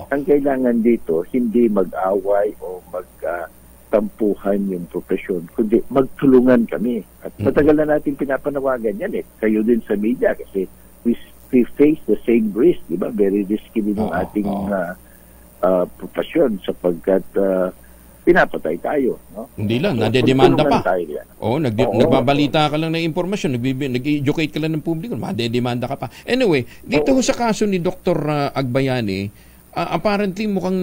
Ang kailangan dito, hindi mag-away o magtampuhan yung profesyon, kundi magtulungan kami. At matagal na natin pinapanawagan yan eh. Kayo din sa media kasi we face the same risk, di ba? Very risky din yung ating profesyon sapagkat pinapatay tayo. No? Hindi lang, nadedemanda pa. Nagbabalita ka lang ng impormasyon, nag-educate ka lang ng publiko, nadedemanda ka pa. Anyway, dito sa kaso ni Dr. Agbayani, apparently mukhang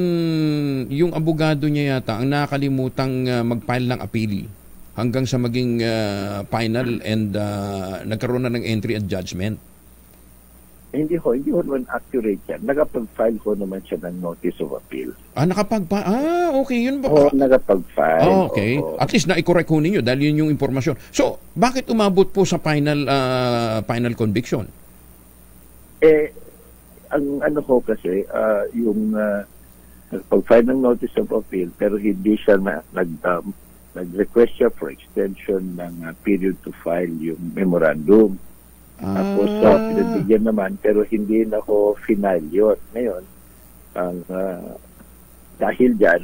yung abogado niya yata ang nakalimutang mag-file ng appeal hanggang sa maging final and nagkaroon na ng entry and judgment. Hindi ho naman accurate yan. Nakapag-file ho naman siya ng notice of appeal. Okay, yun ba? Nakapag-file. Okay. At least na-correct ho ninyo dahil yun yung impormasyon. So, bakit umabot po sa final conviction? Ang kasi, yung nagpag-file ng notice of appeal pero hindi siya nag-request siya for extension ng period to file yung memorandum. Tapos pinagbigyan naman pero hindi na ko final yun. Ngayon, dahil dyan,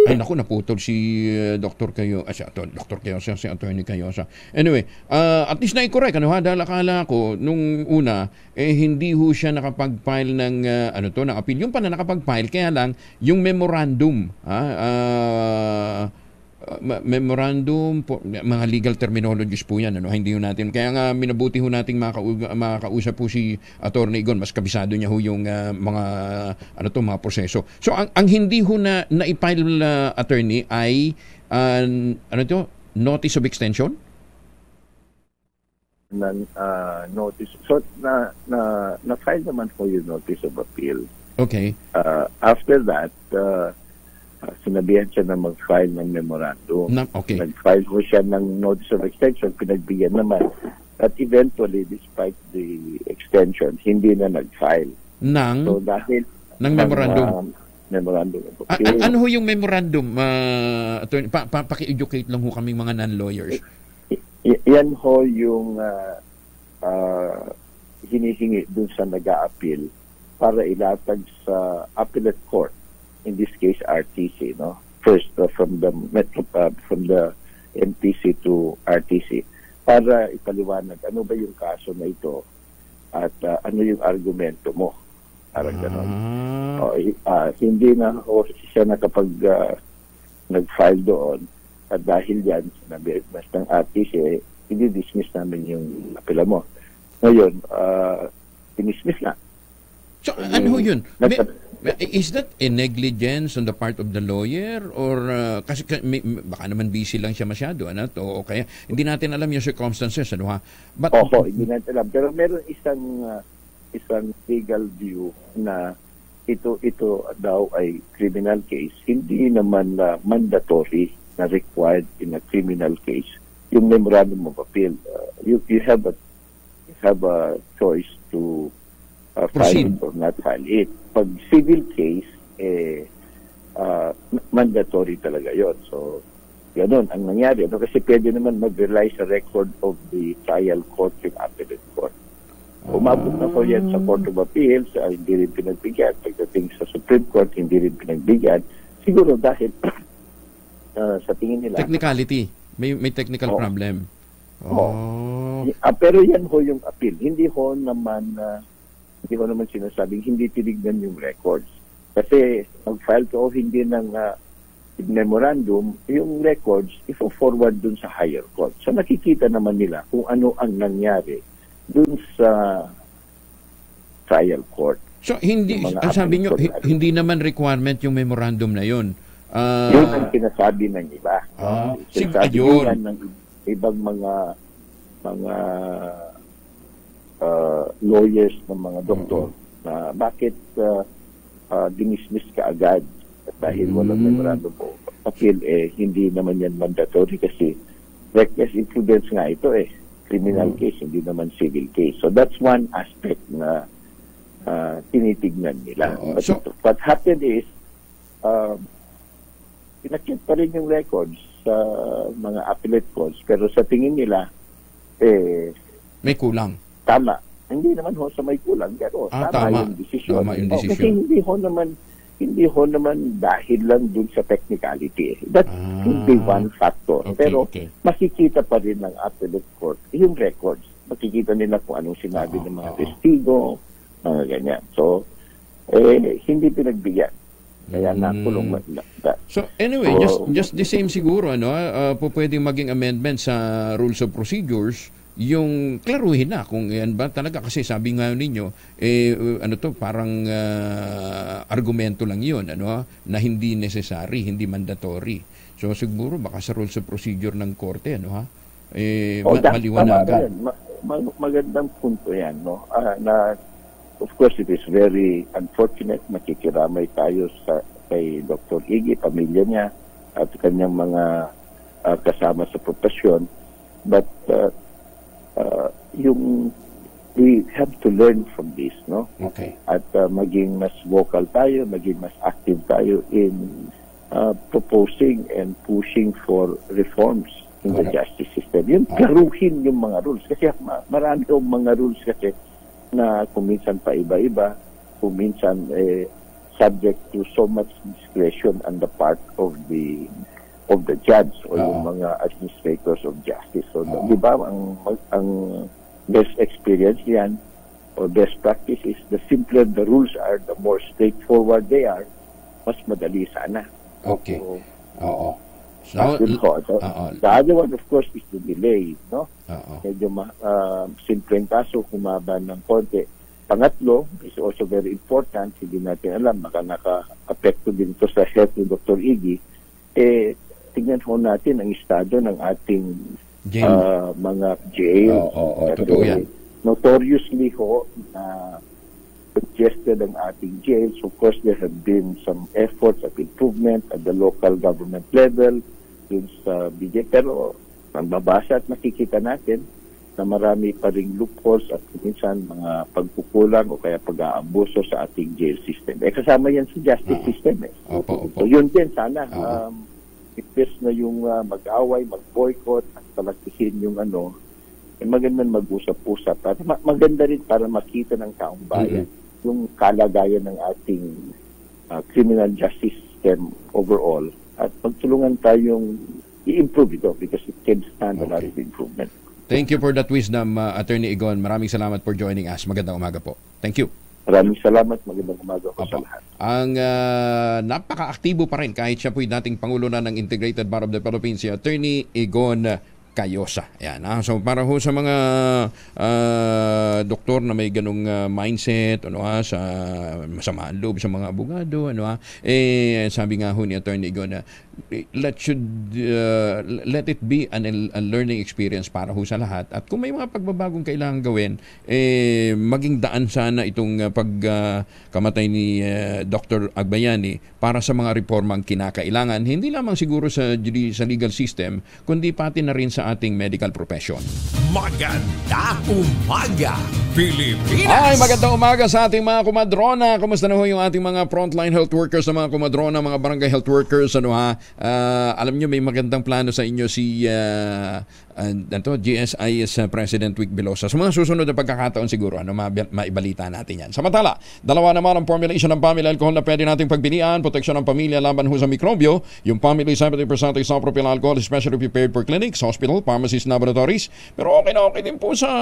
ay naku, naputol si Dr. Cayosa, si Attorney Cayosa. Anyway, at least na-correct dahil akala ko nung una hindi ho siya nakapag-file ng ng appeal. Yung pa na nakapag-file, kaya lang yung memorandum memorandum po, mga legal terminologies po yan, hindi ho natin, kaya nga minabuti ho nating makausap po si Attorney Igon, mas kabisado niya ho yung mga mga proseso. So ang hindi ho na i-file attorney ay notice of extension? Notice. So na-file naman po yung notice of appeal. Okay. After that, sinabihan siya na mag-file ng memorandum. Okay. Nag-file ko siya ng notice of extension, pinagbigyan naman. At eventually, despite the extension, hindi na nag-file. Ng memorandum? Memorandum. Ano ho yung memorandum? Paki-educate lang ho kaming mga non-lawyers. Yan ho yung hinihingi dun sa nag-a-appeal para ilatag sa appellate court. In this case, RTC, no? First, from the MTC to RTC, para ipaliwanag ano ba yung kaso na ito at ano yung argumento mo. Parang gano'n. Hindi na ako siya nag-file doon at dahil yan, sinabi ng RTC, hindi dismiss namin yung apela mo. Ngayon, dinismiss na. So, ano yun? Is that a negligence on the part of the lawyer or kasi baka naman busy lang siya masyado o kaya hindi natin alam yung circumstances but hindi natin alam pero meron isang legal view na ito daw ay criminal case, hindi naman mandatory na required in a criminal case yung memorandum of appeal. You have a choice to file it or not file it. Pag civil case, mandatory talaga yon. So, ganun ang nangyari. No? Kasi pwede naman mag-rely sa record of the trial court yung appellate court. Umabot na po yan sa Court of Appeals, hindi rin pinagbigyan. Pagdating sa Supreme Court, hindi rin pinagbigyan. Siguro dahil sa tingin nila... Technicality. May technical problem. Pero yan ho yung appeal. Hindi ko naman sinasabing hindi tinignan yung records. Kasi mag-file ko hindi ng memorandum, yung records, ifo-forward dun sa higher court. So nakikita naman nila kung ano ang nangyari dun sa trial court. So hindi, sabi nyo, hindi naman requirement yung memorandum na yun. Yun ang sinasabi ng iba. Sinasabi yun ng ibang mga lawyers ng mga doktor na bakit dinismiss ka agad dahil walang memorandum of appeal, hindi naman yan mandatory kasi reckless imprudence nga ito criminal case, hindi naman civil case. So that's one aspect na tinitignan nila. But what happened is pinakit pa rin yung records sa mga appellate courts pero sa tingin nila may kulang. Tama. Hindi naman ho sa may kulang pero tama yung desisyon. Kasi hindi ho naman dahil lang dun sa technicality. That could be one factor. Pero makikita pa rin ng appellate court yung records. Makikita nila kung anong sinabi ng mga testigo, mga ganyan. So, hindi pinagbigyan. Kaya nakulong. So anyway, just the same siguro pwedeng maging amendment sa rules of procedures yung klaruhin na kung yan ba talaga kasi sabi nga ninyo parang argumento lang yun na hindi necessary, hindi mandatory. So siguro baka sa rules of procedure ng korte maliwanagan. Magandang punto yan na of course it is very unfortunate, makikiramay tayo kay Dr. Iggy, pamilya niya at kanyang mga kasama sa profesyon, but we have to learn from this, no? Okay. At maging mas vocal tayo, maging mas active tayo in proposing and pushing for reforms in the justice system. Yung klaruhin yung mga rules. Kasi marami yung mga rules kasi na kuminsan pa iba-iba, kuminsan subject to so much discretion on the part of the judge o yung mga administrators of justice. So, di ba, ang best experience yan or best practice is the simpler the rules are, the more straightforward they are, mas madali sana. Okay. So, the other one, of course, is the delay, no? Medyo simpleng kaso, humaba ng konti. Pangatlo, is also very important, hindi natin alam, baka naka-apekto din ito sa health ni Dr. Iggy, tingnan ho natin ang estado ng ating mga jail. Totoo yan. Notoriously ho, suggested ang ating jails. Of course, there have been some efforts of improvement at the local government level, dun sa BJ. Pero, mababasa at makikita natin na marami pa ring loopholes at minsan mga pagkukulang o kaya pag-aabuso sa ating jail system. Kasama yan sa justice system. So, yun din sana. Ipes na yung mag-away, mag-boycott at talakihin yung magandang mag-usap-usap. At maganda rin para makita ng taong bayan yung kalagayan ng ating criminal justice system overall at pagtulungan tayong i-improve ito because it can stand a lot of improvement. Thank you for that wisdom, Attorney Igon. Maraming salamat for joining us. Magandang umaga po. Thank you. Maraming salamat. Magandang umaga po sa lahat. Ang napaka-aktibo pa rin kahit siya po'y dating Pangulo na ng Integrated Bar of the Philippines, si Attorney Igon Cayosa. Ayan, so para ho sa mga doktor na may ganung mindset sa masamaan loob sa mga abogado sabi nga ho ni Attorney Igon let it be a learning experience para ho sa lahat at kung may mga pagbabagong kailangan gawin maging daan sana itong pagkamatay ni Dr. Agbayani para sa mga reformang kinakailangan hindi lamang siguro sa legal system kundi pati na rin sa sa ating medical profession. Magandang umaga, Pilipinas! Ay, magandang umaga sa ating mga kumadrona. Kumusta na ho yung ating mga frontline health workers na mga kumadrona, mga barangay health workers? Alam nyo, may magandang plano sa inyo si GSIS President Vic Velosa. Sa mga susunod na pagkakataon siguro, maibalita natin yan. Samantala, dalawa naman ang formulation ng family alcohol na pwede nating pagpilian, proteksyon ng pamilya laban ho sa mikrobyo. Yung family 70% isopropyl alcohol is specially prepared for clinics, hospital, pharmacies, laboratories. Pero okay din po sa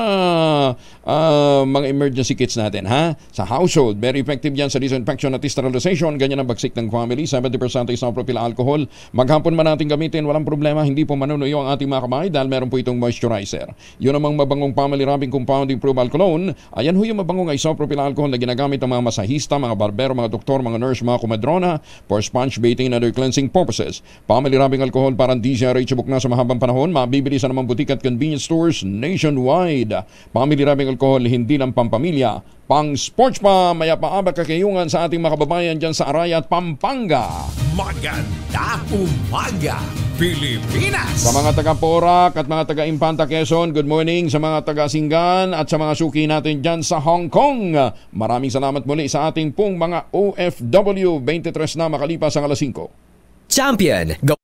mga emergency kits natin, ha? Sa household, very effective yan sa disinfection at sterilization. Ganyan ang bagsik ng family, 70% isopropyl alcohol. Maghapon man natin gamitin, walang problema, hindi po manunuyo ang ating mga kamay dahil meron po itong moisturizer. Yun namang mabangong family rubbing compound improved alcohol. Ayan ho yung mabangong isopropyl alcohol na ginagamit ng mga masahista, mga barbero, mga doktor, mga nurse, mga kumadrona for sponge baiting and other cleansing purposes. Family rubbing alcohol parang DZRH book na sa mahabang panahon, mabibili sa namang butik at convenience stores nationwide. Family rubbing alcohol, hindi lang pampamilya, pang sports pa, maya paabak kakayungan sa ating mga kababayan dyan sa Araya at Pampanga. Magandang umaga, Pilipinas! Sa mga taga-Porac at mga taga-Impanta Quezon, good morning. Sa mga taga-Singan at sa mga suki natin dyan sa Hong Kong, maraming salamat muli sa ating pong mga OFW. 23 na makalipas ang alas 5. Champion! Go!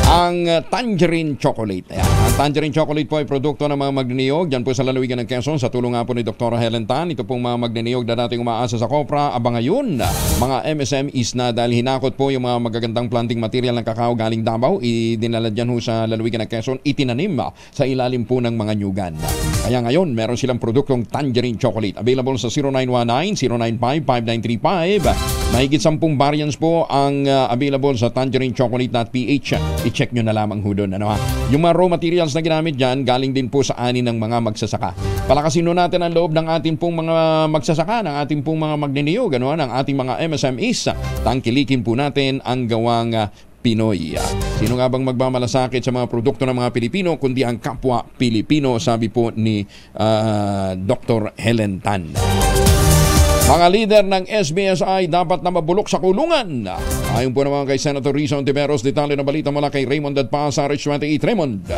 Ang Tangerine Chocolate. Ayan. Ang Tangerine Chocolate po ay produkto ng mga magniniyog dyan po sa lalawigan ng Quezon sa tulong nga po ni Dr. Helen Tan. Ito pong mga magniniyog na dating umaasa sa Kopra. Aba ngayon, mga MSMEs na dahil hinakot po yung mga magagandang planting material ng kakao galing Davao, idinala dyan ho sa lalawigan ng Quezon, itinanim sa ilalim po ng mga nyugan. Kaya ngayon, meron silang produktong Tangerine Chocolate. Available sa 0919-095-5935. Mahigit 10 variants po ang available sa TangerineChocolate.ph. I-check nyo na lamang ho doon. Yung mga raw materials na ginamit dyan, galing din po sa ani ng mga magsasaka. Palakasin natin ang loob ng ating pong mga magsasaka, ng ating pong mga magniniyog, ng ating mga MSMEs. Tangkilikin po natin ang gawang Pinoy. Sino nga bang magmamalasakit sa mga produkto ng mga Pilipino kundi ang kapwa Pilipino, sabi po ni Dr. Helen Tan. Mga lider ng SBSI dapat na mabulok sa kulungan. Ayon po naman kay Senator Rizzo Ontiveros, detalye na balita mula kay Raymond Dadpaz, RH28. Raymond.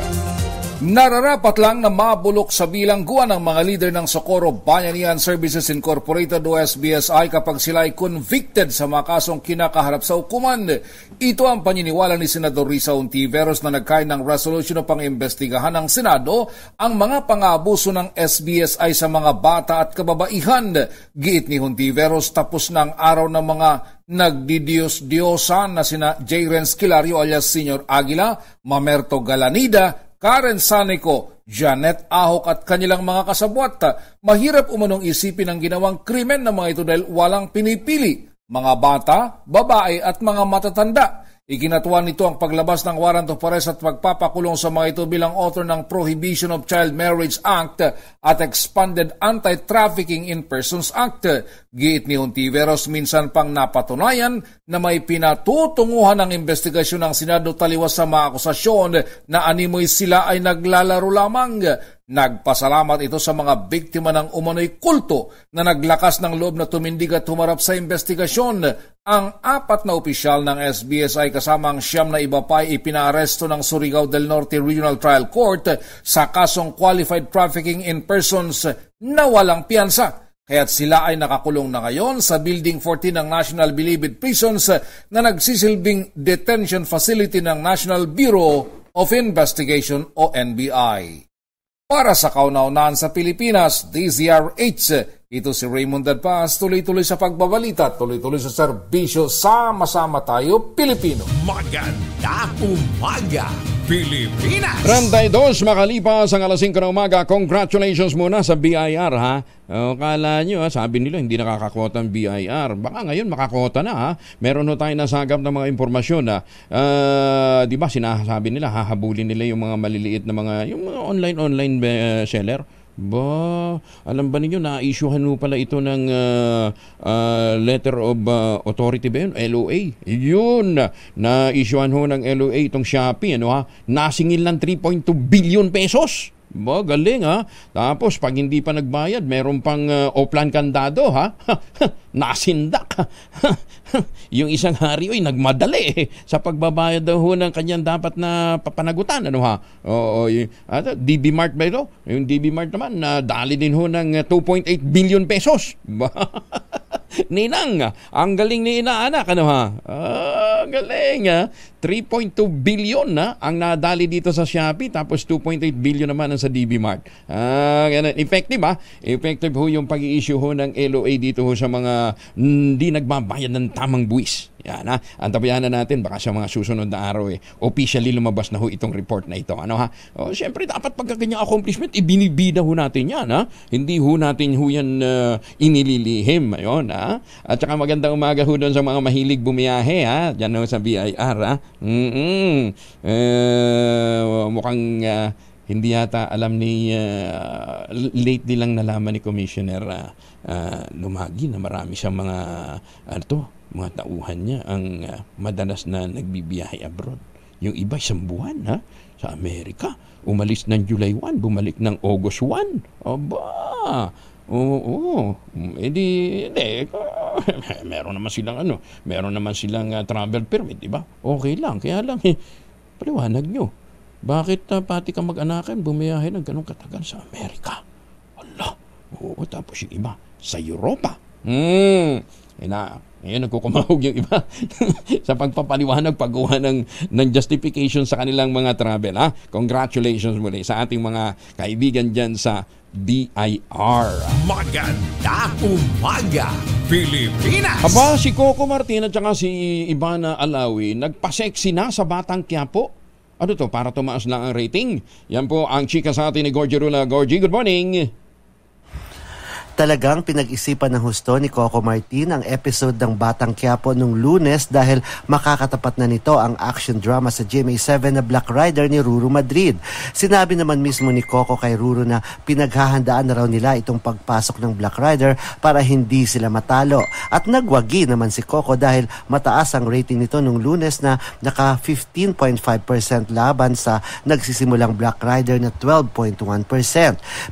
Nararapat lang na mabulok sa bilangguan ng mga lider ng Socorro Bayanihan Services Incorporated o SBSI kapag sila ay convicted sa mga kasong kinakaharap sa hukuman. Ito ang paniniwala ni Senador Rizzo Ontiveros na nagkain ng resolution upang imbestigahan ng Senado ang mga pang-aabuso ng SBSI sa mga bata at kababaihan. Giit ni Ontiveros, tapos na ang araw ng mga nagdidiyos-diyosan na sina J. Renz Kilario alias Senior Aguila, Mamerto Galanida, Karen Sanico, Janet Ahok at kanilang mga kasabwat. Mahirap umunong isipin ang ginawang krimen ng mga ito dahil walang pinipili. Mga bata, babae at mga matatanda. Iginatuan nito ang paglabas ng warrant of arrest at pagpapakulong sa mga ito bilang author ng Prohibition of Child Marriage Act at Expanded Anti-Trafficking in Persons Act. Giit ni Ontiveros, minsan pang napatunayan na may pinatutunguhan ng investigasyon ng Senado taliwas sa mga akusasyon na animoy sila ay naglalaro lamang. Nagpasalamat ito sa mga biktima ng umano'y kulto na naglakas ng loob na tumindig at humarap sa investigasyon. Ang 4 na opisyal ng SBSI kasama ang 9 na iba pa ay ipinaaresto ng Surigao del Norte Regional Trial Court sa kasong Qualified Trafficking in Persons na walang piyansa. Kaya't sila ay nakakulong na ngayon sa Building 14 ng National Bilibid Prisons na nagsisilbing detention facility ng National Bureau of Investigation o NBI. Para sa kauna-unahan sa Pilipinas, DZRH, ito si Raymond Dadpaz, tuloy-tuloy sa pagbabalita, tuloy-tuloy sa serbisyo, sama-sama tayo, Pilipino. Magandang umaga, Pilipinas! 32 makalipas ang alas 5 na umaga. Congratulations muna sa BIR, ha? Kala nyo, sabi nila hindi nakakakota ang BIR. Baka ngayon makakota na, ha? Meron tayo nasagap ng mga impormasyon, ha? Di ba sinasabi nila, hahabulin nila yung mga maliliit na yung mga online seller? Ba, alam ba ninyo, na-issuehan mo pala ito ng letter of authority ba yun? LOA. Yun, na-issuehan ho ng LOA itong Shopee, Nasingil ng 3.2 billion pesos. Ba, galing ha. Tapos pag hindi pa nagbayad, meron pang oplan kandado ha. Nasindak. Yung isang hari ay nagmadali sa pagbabayad daw ho ng kanyang dapat na papanagutan. Ano ha? DB Mart ba ito? Yung DB Mart naman, dali din ho ng 2.8 billion pesos. Ninang, ang galing ni inaanak, ano ha? Galing ha. 3.2 billion na ang nadali dito sa Shopee, tapos 2.8 billion naman ang sa DB Mart. Effective ha? Effective ho yung pag-i-issue ho ng LOA dito ho sa mga hindi nagbabayad ng tamang buwis. Yan ha. Antabayan na natin, baka sa mga susunod na araw officially lumabas na ho itong report na ito. Ano ha? Siyempre dapat pagkaganyang accomplishment, ibinibida ho natin yan ha. Hindi ho natin ho yan inililihim. Ayun ha. At saka magandang umaga ho doon sa mga mahilig bumiyahe ha. Diyan ho sa BIR ha. Mukhang hindi yata alam ni late nilang nalaman ni Commissioner Lumagi na marami siyang mga tauhan niya ang madalas na nagbibiyahe abroad. Yung iba isang buwan ha, sa Amerika. Umalis ng July 1, bumalik ng August 1. Aba! Oo. Meron naman silang travel permit, di ba? Okay lang. Kaya lang paliwanag nyo. Bakit pati ka mag-anakan bumiyahe ng ganun katagal sa Amerika? Wala. Oo, tapos yung iba sa Europa. Ngayon nagkukumahog yung iba sa pagpapaliwanag, paggawa ng justification sa kanilang mga travel. Ha? Congratulations muli sa ating mga kaibigan dyan sa BIR. Magandang umaga, Pilipinas! Aba, si Coco Martin at saka si Ivana Alawi nagpa-sexy na sa Batang Quiapo. Ano to? Para tumaas lang ang rating? Yan po ang chika sa atin ni Gorgie Rula. Gorgie, good morning! Talagang pinag-isipan ng husto ni Coco Martin ang episode ng Batang Quiapo nung Lunes dahil makakatapat na nito ang action drama sa GMA7 na Black Rider ni Ruru Madrid. Sinabi naman mismo ni Coco kay Ruru na pinaghahandaan na raw nila itong pagpasok ng Black Rider para hindi sila matalo. At nagwagi naman si Coco dahil mataas ang rating nito nung Lunes na naka 15.5% laban sa nagsisimulang Black Rider na 12.1%.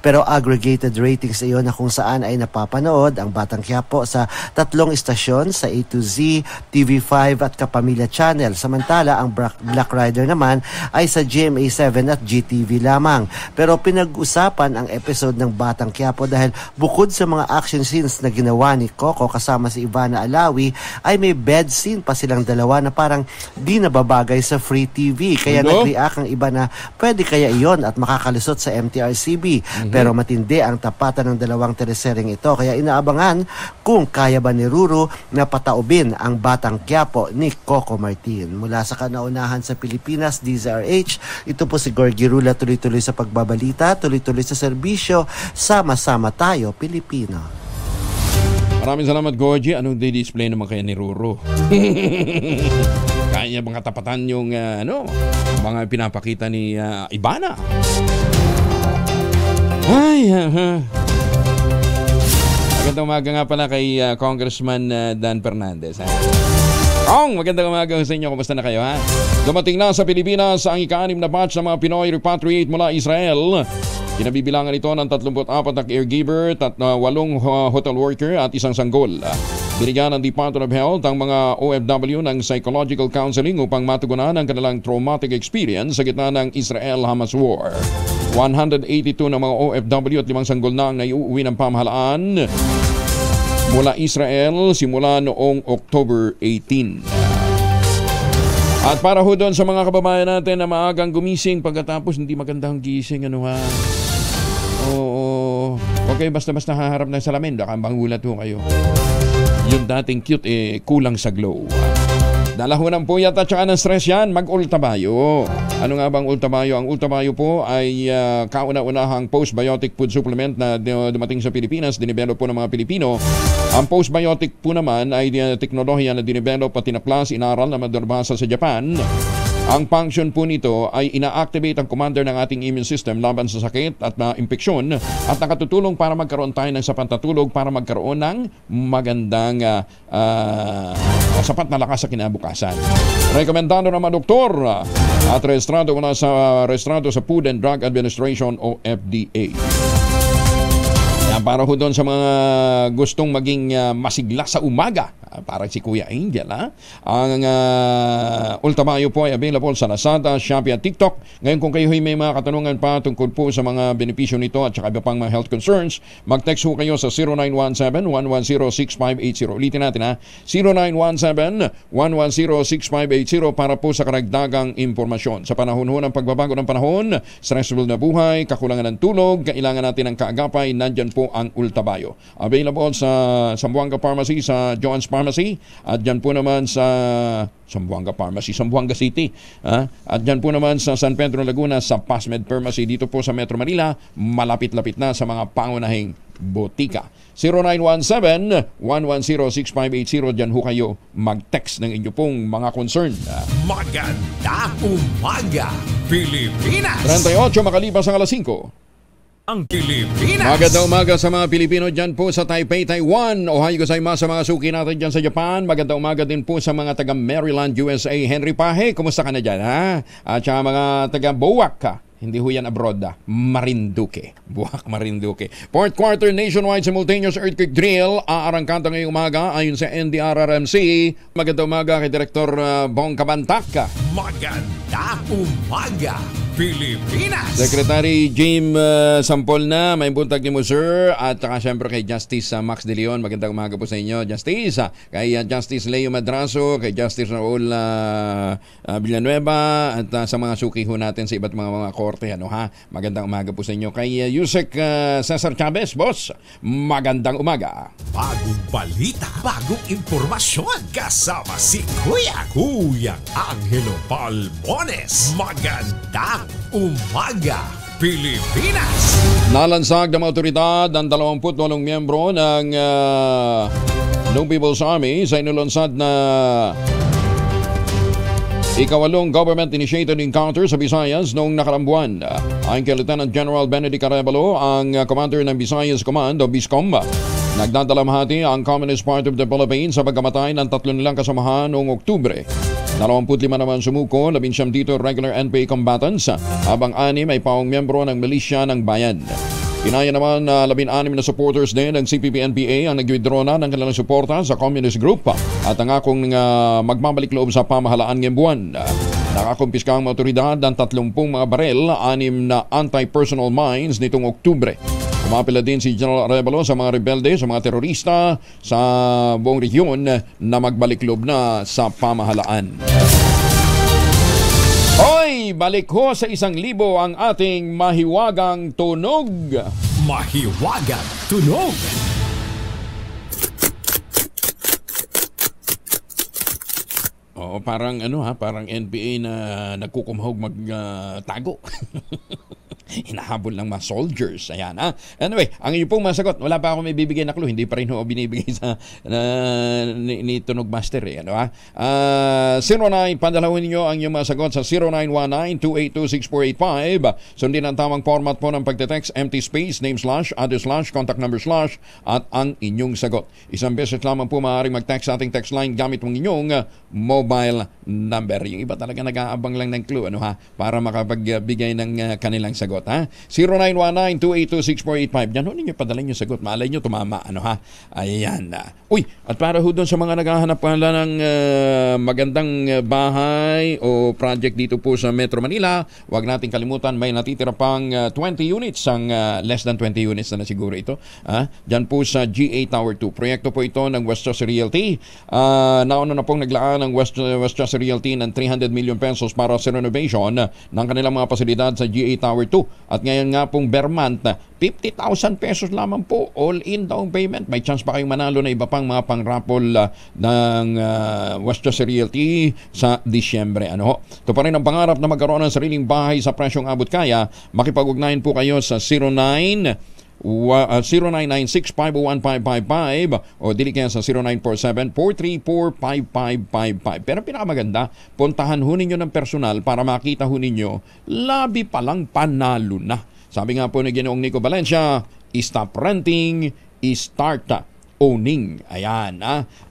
Pero aggregated ratings iyon na kung saan ay napapanood ang Batang Quiapo sa 3 istasyon sa A to Z, TV5 at Kapamilya Channel. Samantala, ang Black Rider naman ay sa GMA7 at GTV lamang. Pero pinag-usapan ang episode ng Batang Quiapo dahil bukod sa mga action scenes na ginawa ni Coco kasama si Ivana Alawi, ay may bed scene pa silang dalawa na parang di nababagay sa free TV. Kaya nag-react ang iba na pwede kaya iyon at makakalusot sa MTRCB. Pero matindi ang tapatan ng dalawang teleserye ito. Kaya inaabangan kung kaya ba ni Ruru na pataubin ang Batang Quiapo ni Coco Martin. Mula sa kanaunahan sa Pilipinas, DZRH, ito po si Gorgie Rula, tuloy-tuloy sa pagbabalita, tuloy-tuloy sa serbisyo, sama-sama tayo, Pilipino. Maraming salamat, Gorgie. Anong di-display naman kaya ni Ruru? Kaya mga tapatan yung mga pinapakita ni Ivana. Ay, magandang umaga nga pala kay Congressman Dan Fernandez. Magandang umaga sa inyo. Kumusta na kayo ha? Dumating na sa Pilipinas ang ika-6 na batch ng mga Pinoy repatriate mula Israel. Kinabibilangan ito ng 34 na caregiver, 8 hotel worker at 1 sanggol. Binigyan ng Department of Health ang mga OFW ng psychological counseling upang matugunan ang kanilang traumatic experience sa gitna ng Israel-Hamas war. 182 ng mga OFW at 5 sanggol na ang naiuwi ng pamahalaan mula Israel simula noong October 18. At para ho doon sa mga kababayan natin na maagang gumising pagkatapos hindi magandang gising, Oo. Okay, basta-basta haharap ng salamin, baka bangulat ho kayo. Yung dating cute, kulang sa glow. Dala ho ng puyat at saka ng stress yan, mag-Ultabayo. Ano nga bang Ultabayo? Ang Ultabayo po ay kauna-unahang postbiotic food supplement na dumating sa Pilipinas, dinevelop po ng mga Pilipino. Ang postbiotic po naman ay teknolohiya na dinevelop at tinaplas, inaral na madarbasa sa Japan. Ang function po nito ay ina-activate ang commander ng ating immune system laban sa sakit at infeksyon at nakatutulong para magkaroon tayo ng sapat na tulog para magkaroon ng magandang sapat na lakas sa kinabukasan. Rekomendado ng mga doktor at rehistrado sa Food and Drug Administration o FDA. Para ho doon sa mga gustong maging masigla sa umaga, parang si Kuya Angel, ang Ultamayo po ay available sa Lazada, Shopee at TikTok. Ngayon kung kayo may mga katanungan pa tungkol po sa mga benepisyo nito at saka iba pang mga health concerns, mag-text ho kayo sa 0917-110-6580. Ulitin natin 0917-110-6580 para po sa karagdagang impormasyon. Sa panahon ho ng pagbabago ng panahon, stressful na buhay, kakulangan ng tulog, kailangan natin ng kaagapay, nandyan po ang Ultamayo. Available sa Zamboanga Pharmacy, sa Joan's Pharmacy, at dyan po naman sa Zamboanga Pharmacy, Zamboanga City. At dyan po naman sa San Pedro Laguna, sa Pasmed Pharmacy, dito po sa Metro Manila, malapit-lapit na sa mga pangunahing botika. 0917-110-6580. Dyan ho kayo mag-text ng inyo pong mga concern. Magandang umaga, Pilipinas! 38 makalipas ang alas 5. Ang Pilipinas. Magandang umaga sa mga Pilipino dyan po sa Taipei, Taiwan. Ohayo gozaimasu sa mga suki natin dyan sa Japan. Magandang umaga din po sa mga taga Maryland, USA. Henry Pahe, kumusta ka na dyan, ha? At sa mga taga Boac, hindi ho yan abroad, Marinduque. Boac, Marinduque. Fourth quarter nationwide simultaneous earthquake drill. Aarangkanta ngayong umaga ayon sa NDRRMC. Magandang umaga kay Direktor Bong Cabantac. Magandang umaga, Pilipinas. Secretary Jim Sampol na, may buntag ni mo, sir. At saka syempre kay Justice Max De Leon. Magandang umaga po sa inyo, Justice. Kay Justice Leo Madraso, kay Justice Raul Villanueva, at sa mga suki ho natin sa iba't mga korte. Magandang umaga po sa inyo. Kay Yusek Cesar Chavez, boss. Magandang umaga. Bagong balita, bagong impormasyon. Kasama si Kuya Angelo Palmones. Magandang umaga, Pilipinas! Nalansag ng mga otoridad ang 28 miyembro ng New People's Army sa inulunsad na ikawalong government-initiated encounter sa Visayas noong nakaraang buwan. Ayon kay Lieutenant General Benedict Arevalo, ang commander ng Visayas Command o BISCOM, nagdadalamhati ang Communist Party of the Philippines sa pagkamatay ng 3 nilang kasamahan noong Oktubre. 25 naman sumuko, 19 dito regular NPA combatants, habang 6 ay pawang miyembro ng milisya ng bayan. Kinaya naman 16 na supporters din ng CPP-NPA ang nag-withdraw na ng kanilang suporta sa communist group at ang akong magmamalik loob sa pamahalaan ngayong buwan. Nakakumpiska ang otoridad ng 30 mga baril, 6 na anti-personal mines nitong Oktubre. Kumapila din si General Arevalo sa mga rebelde, sa mga terorista sa buong rehiyon na magbalik loob na sa pamahalaan. Hoy! Balik ho sa 1,000 ang ating mahiwagang tunog. Mahiwagang tunog. Oo, parang parang NPA na nagkukumhog magtago. Hinahabol ng mga soldiers. Ayan, Anyway, ang iyo pong masagot, wala pa ako may bibigay na clue. Hindi pa rin ho binibigay sa ni Tunog Master. 09, padalawin niyo ang iyong masagot sa 0919-282-6485. Sundin ang tamang format po ng pagte-text, empty space, name / other / contact number / at ang inyong sagot. Isang beses lamang po maaaring mag-text sa ating text line gamit ng inyong mobile number. Yung iba talaga nag-aabang lang ng clue para makapagbigay ng kanilang sagot. 0919-282-6485. Yan ho ninyo padala nyo sagot. Malay nyo tumama. Ayan. Uy, at para ho doon sa mga naghahanap pala ng magandang bahay o project dito po sa Metro Manila, huwag nating kalimutan, may natitira pang 20 units, ang less than 20 units na siguro ito. Diyan po sa GA Tower 2. Proyekto po ito ng Westchester Realty. Nauna na pong naglaan ng Westchester Realty ng 300 million pesos para sa renovation ng kanilang mga pasilidad sa GA Tower 2. At ngayon nga pong Vermont, 50,000 pesos lamang po all-in down payment. May chance pa kayong manalo na iba pang mga pang-raffle ng Westchester Realty sa Disyembre. Ito pa rin ang pangarap na magkaroon ng sariling bahay sa presyong abot kaya. Makipag-ugnayan po kayo sa 0996-501-555 o dili kaya sa 0947-434-5555. Pero pinakamaganda, puntahan ho ninyo ng personal para makita ho ninyo, labi palang panalo na. Sabi nga po ni Ginoong Nico Valencia, stop renting, start owning. Ayan,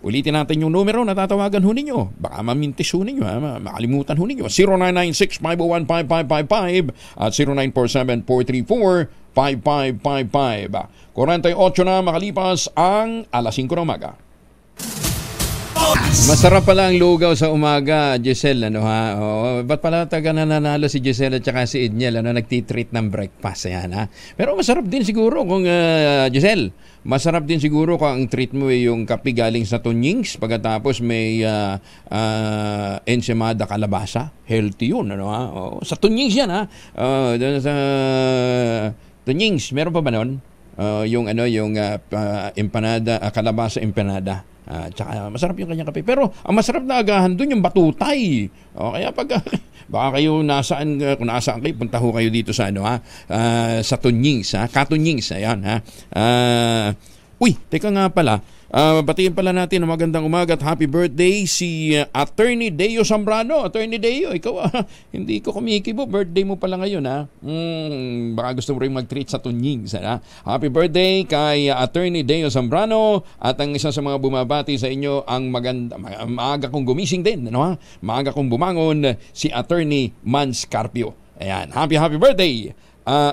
ulitin natin yung numero na tatawagan ho ninyo. Baka mamintis ho ninyo, makalimutan ho ninyo. 0996-501-5555 at 0947-434-5555. 48 na makalipas ang alas 5 ng umaga. Masarap pala ang lugaw sa umaga, Giselle, ano ha? Ba't pala taga nananalo si Giselle at saka si Edniel, nagtitreat ng breakfast, ayan ha? Pero masarap din siguro kung, Giselle, masarap din siguro kung ang treat mo yung kape galing sa Tunyings, pagkatapos may ensimada kalabasa. Healthy yun, ano ha? Sa Tunyings yan ha? Doon sa Tunyings, meron pa ba nun? Yung empanada, kalabasa empanada. Tsaka masarap yung kanyang kape. Pero ang masarap na agahan doon yung batutay. Kaya pag baka kayo kung nasaan kayo, punta ho kayo dito sa sa Tunyings, Katunyings, ayan ha. Teka nga pala. Batiin pala natin ng magandang umaga at happy birthday si Attorney Deo Zambrano. Attorney Deo, ikaw hindi ko kumikibo. Birthday mo pala ngayon ha. Baka gusto mo rin mag-treat sa Tunyings. Happy birthday kay Attorney Deo Zambrano at ang isa sa mga bumabati sa inyo ang maaga kong gumising din. Maaga kong bumangon si Attorney Mans Carpio. Ayan, happy birthday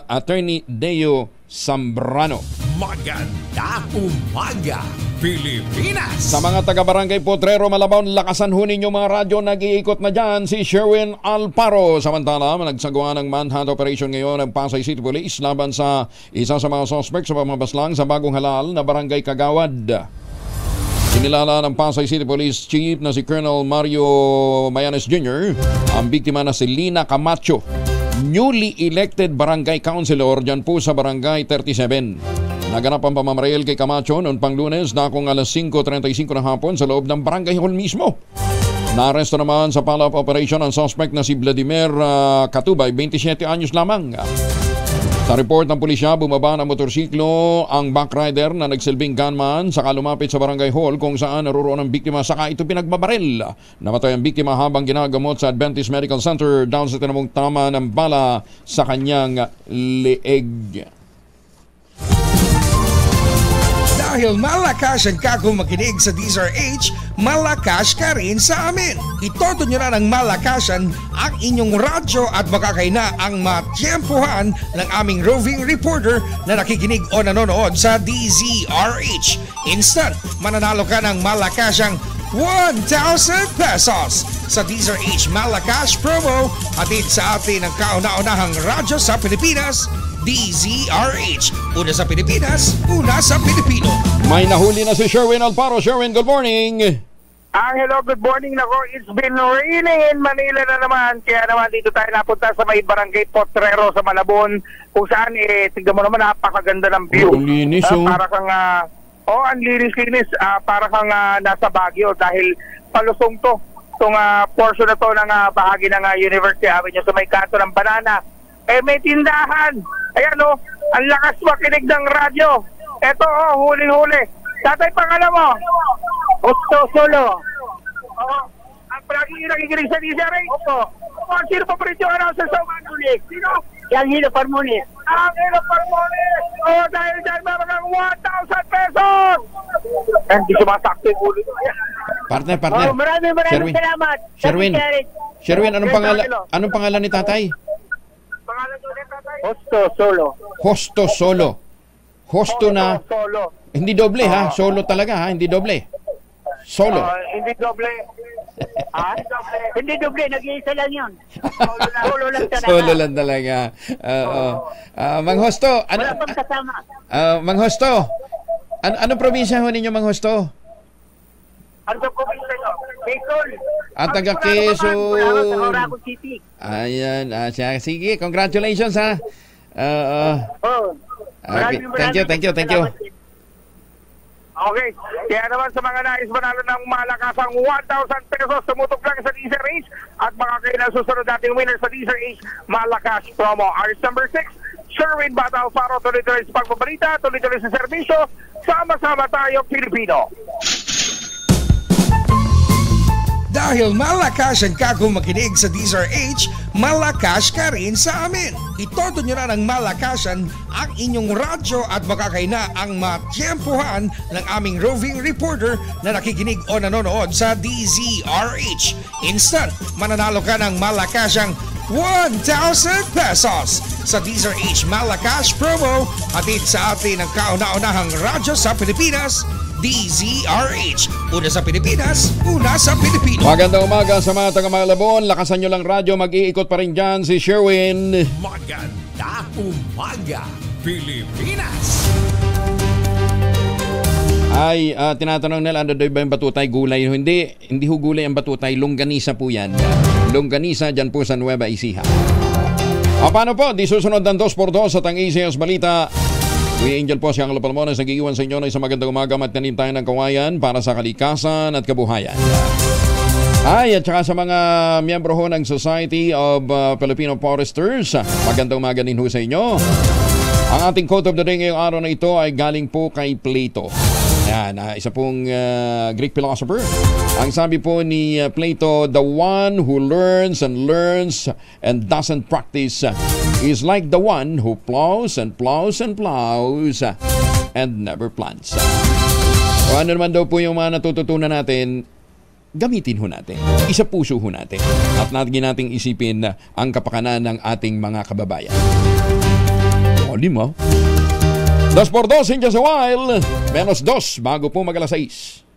Attorney Deo Zambrano. Magandang umaga, Pilipinas! Sa mga taga-barangay Potrero, Malabon, lakasan ho ninyo mga radyo, nag-iikot na dyan si Sherwin Alparo. Samantala, nagsagawa ng manhunt operation ngayon ng Pasay City Police laban sa isa sa mga suspect sa pamabaslang sa bagong halal na barangay Kagawad. Kinilala ng Pasay City Police Chief na si Colonel Mario Mayanes Jr. ang biktima na si Lina Camacho, newly elected barangay councilor dyan po sa barangay 37. Naganap ang pamamaril kay Camacho noon pang Lunes na kung alas 5:35 ng hapon sa loob ng barangay hall mismo. Naaresto naman sa follow-up operation ang suspect na si Vladimir Katubay, 27 anyos lamang. Sa report ng pulisya, bumaba ng motorsiklo ang backrider na nagsilbing gunman saka lumapit sa barangay hall kung saan naroon ang biktima saka ito pinagbabaril. Namatay ang biktima habang ginagamot sa Adventist Medical Center dahil sa tinamong tama ng bala sa kanyang leeg. Dahil malakas ang kakong makinig sa DZRH, malakas ka rin sa amin. Itoto nyo na ng malakasan ang inyong radyo at makakay na ang matyempuhan ng aming roving reporter na nakikinig o nanonood sa DZRH. Instant, mananalo ka ng malakasang 1,000 pesos sa DZRH Malakas promo hatid sa atin ng kauna-unahang radyo sa Pilipinas, DZRH. Una sa Pilipinas, una sa Pilipino. May nahuli na si Sherwin Alparo. Sherwin, good morning. Hello, good morning. Nako, it's been raining in Manila na naman. Kaya naman dito tayo napunta sa may barangay Potrero sa Malabon. Kung saan, tignan mo naman, napakaganda ng view. Ang linis, para kang, ang linis-linis. Para kang nasa Baguio dahil palusong to. Itong portion na to ng bahagi ng University Avenue sa may kanto ng Banana. May tindahan. Ayan ang lakas makinig ng radyo. Eto huli-huli. Tatay, pangalan mo? Gusto Solo. Ang palagi nakikinig sa DZRH? Opo. Sino paborito yung announcer sa Umanulik? Sino? Angelo Parmones. Angelo Parmones! Dahil dyan maraming 1,000 pesos! Hindi sumasakto yung huli. Partner. Maraming salamat. Sherwin, anong pangalan ni tatay? Hosto Solo. Hosto na. Solo. Hindi doble Solo talaga hindi doble. Solo. Hindi doble. Hindi doble, nag-iisa lang yun. Solo lang talaga. Solo lang talaga. Mang Hosto, wala pang kasama. Mang Hosto, anong probinsya ho ninyo, Mang Hosto? Ano probinsya nyo? Quezon. Taga Quezon. Oragon City. Ayan, sige, congratulations Thank you. Okay, kaya naman sa mga nais manalo ng malakasang 1,000 pesos, tumutok lang sa DZRH at makakailan susunod nating winner sa DZRH Malakas promo. Ours number 6, Sherwin Bata Alfaro, tuloy-tuloy sa pagbabalita, tuloy-tuloy sa serbisyo. Sama-sama tayo, Pilipino. Dahil malakas ang kako makinig sa DZRH, malakas ka rin sa amin. Itodo nyo na ng malakasan ang inyong radyo at makakaina ang matiyempuhan ng aming roving reporter na nakikinig o nanonood sa DZRH. Instant, mananalo ka ng malakasang 1,000 pesos sa DZRH Malakas promo, hatid sa atin ang kauna-unahang radyo sa Pilipinas, DZRH. Una sa Pilipinas, una sa Pilipino. Magandang umaga sa mga taga-Malabon. Lakasan nyo lang radyo, mag-iikot pa rin dyan si Sherwin. Magandang umaga, Pilipinas! Ay, tinatanong nila, ano ba yung batutay? Gulay? Hindi ho gulay ang batutay. Longganisa po yan. Longganisa dyan po sa Nueva Ecija. Paano po? Di susunod ng 2x2 sa Tang-Isias Balita. Kuya Angel po, si Angelo Palmones, nag-iwan sa inyo na isang magandang umaga. Magtanim tayo ng kawayan para sa kalikasan at kabuhayan. Ay, at saka sa mga miyembro ho ng Society of Filipino Foresters, magandang umaga din ho sa inyo. Ang ating quote of the day ngayong araw na ito ay galing po kay Plato. Yan, isa pong Greek philosopher. Ang sabi po ni Plato, the one who learns and doesn't practice is like the one who plows and plows and plows and never plants. O ano naman daw po yung mga natututunan natin, gamitin ho natin. Isa puso ho natin. At natin isipin ang kapakanan ng ating mga kababayan. O, 5. 2x2 in just a while. -2 bago po mag-alas 6.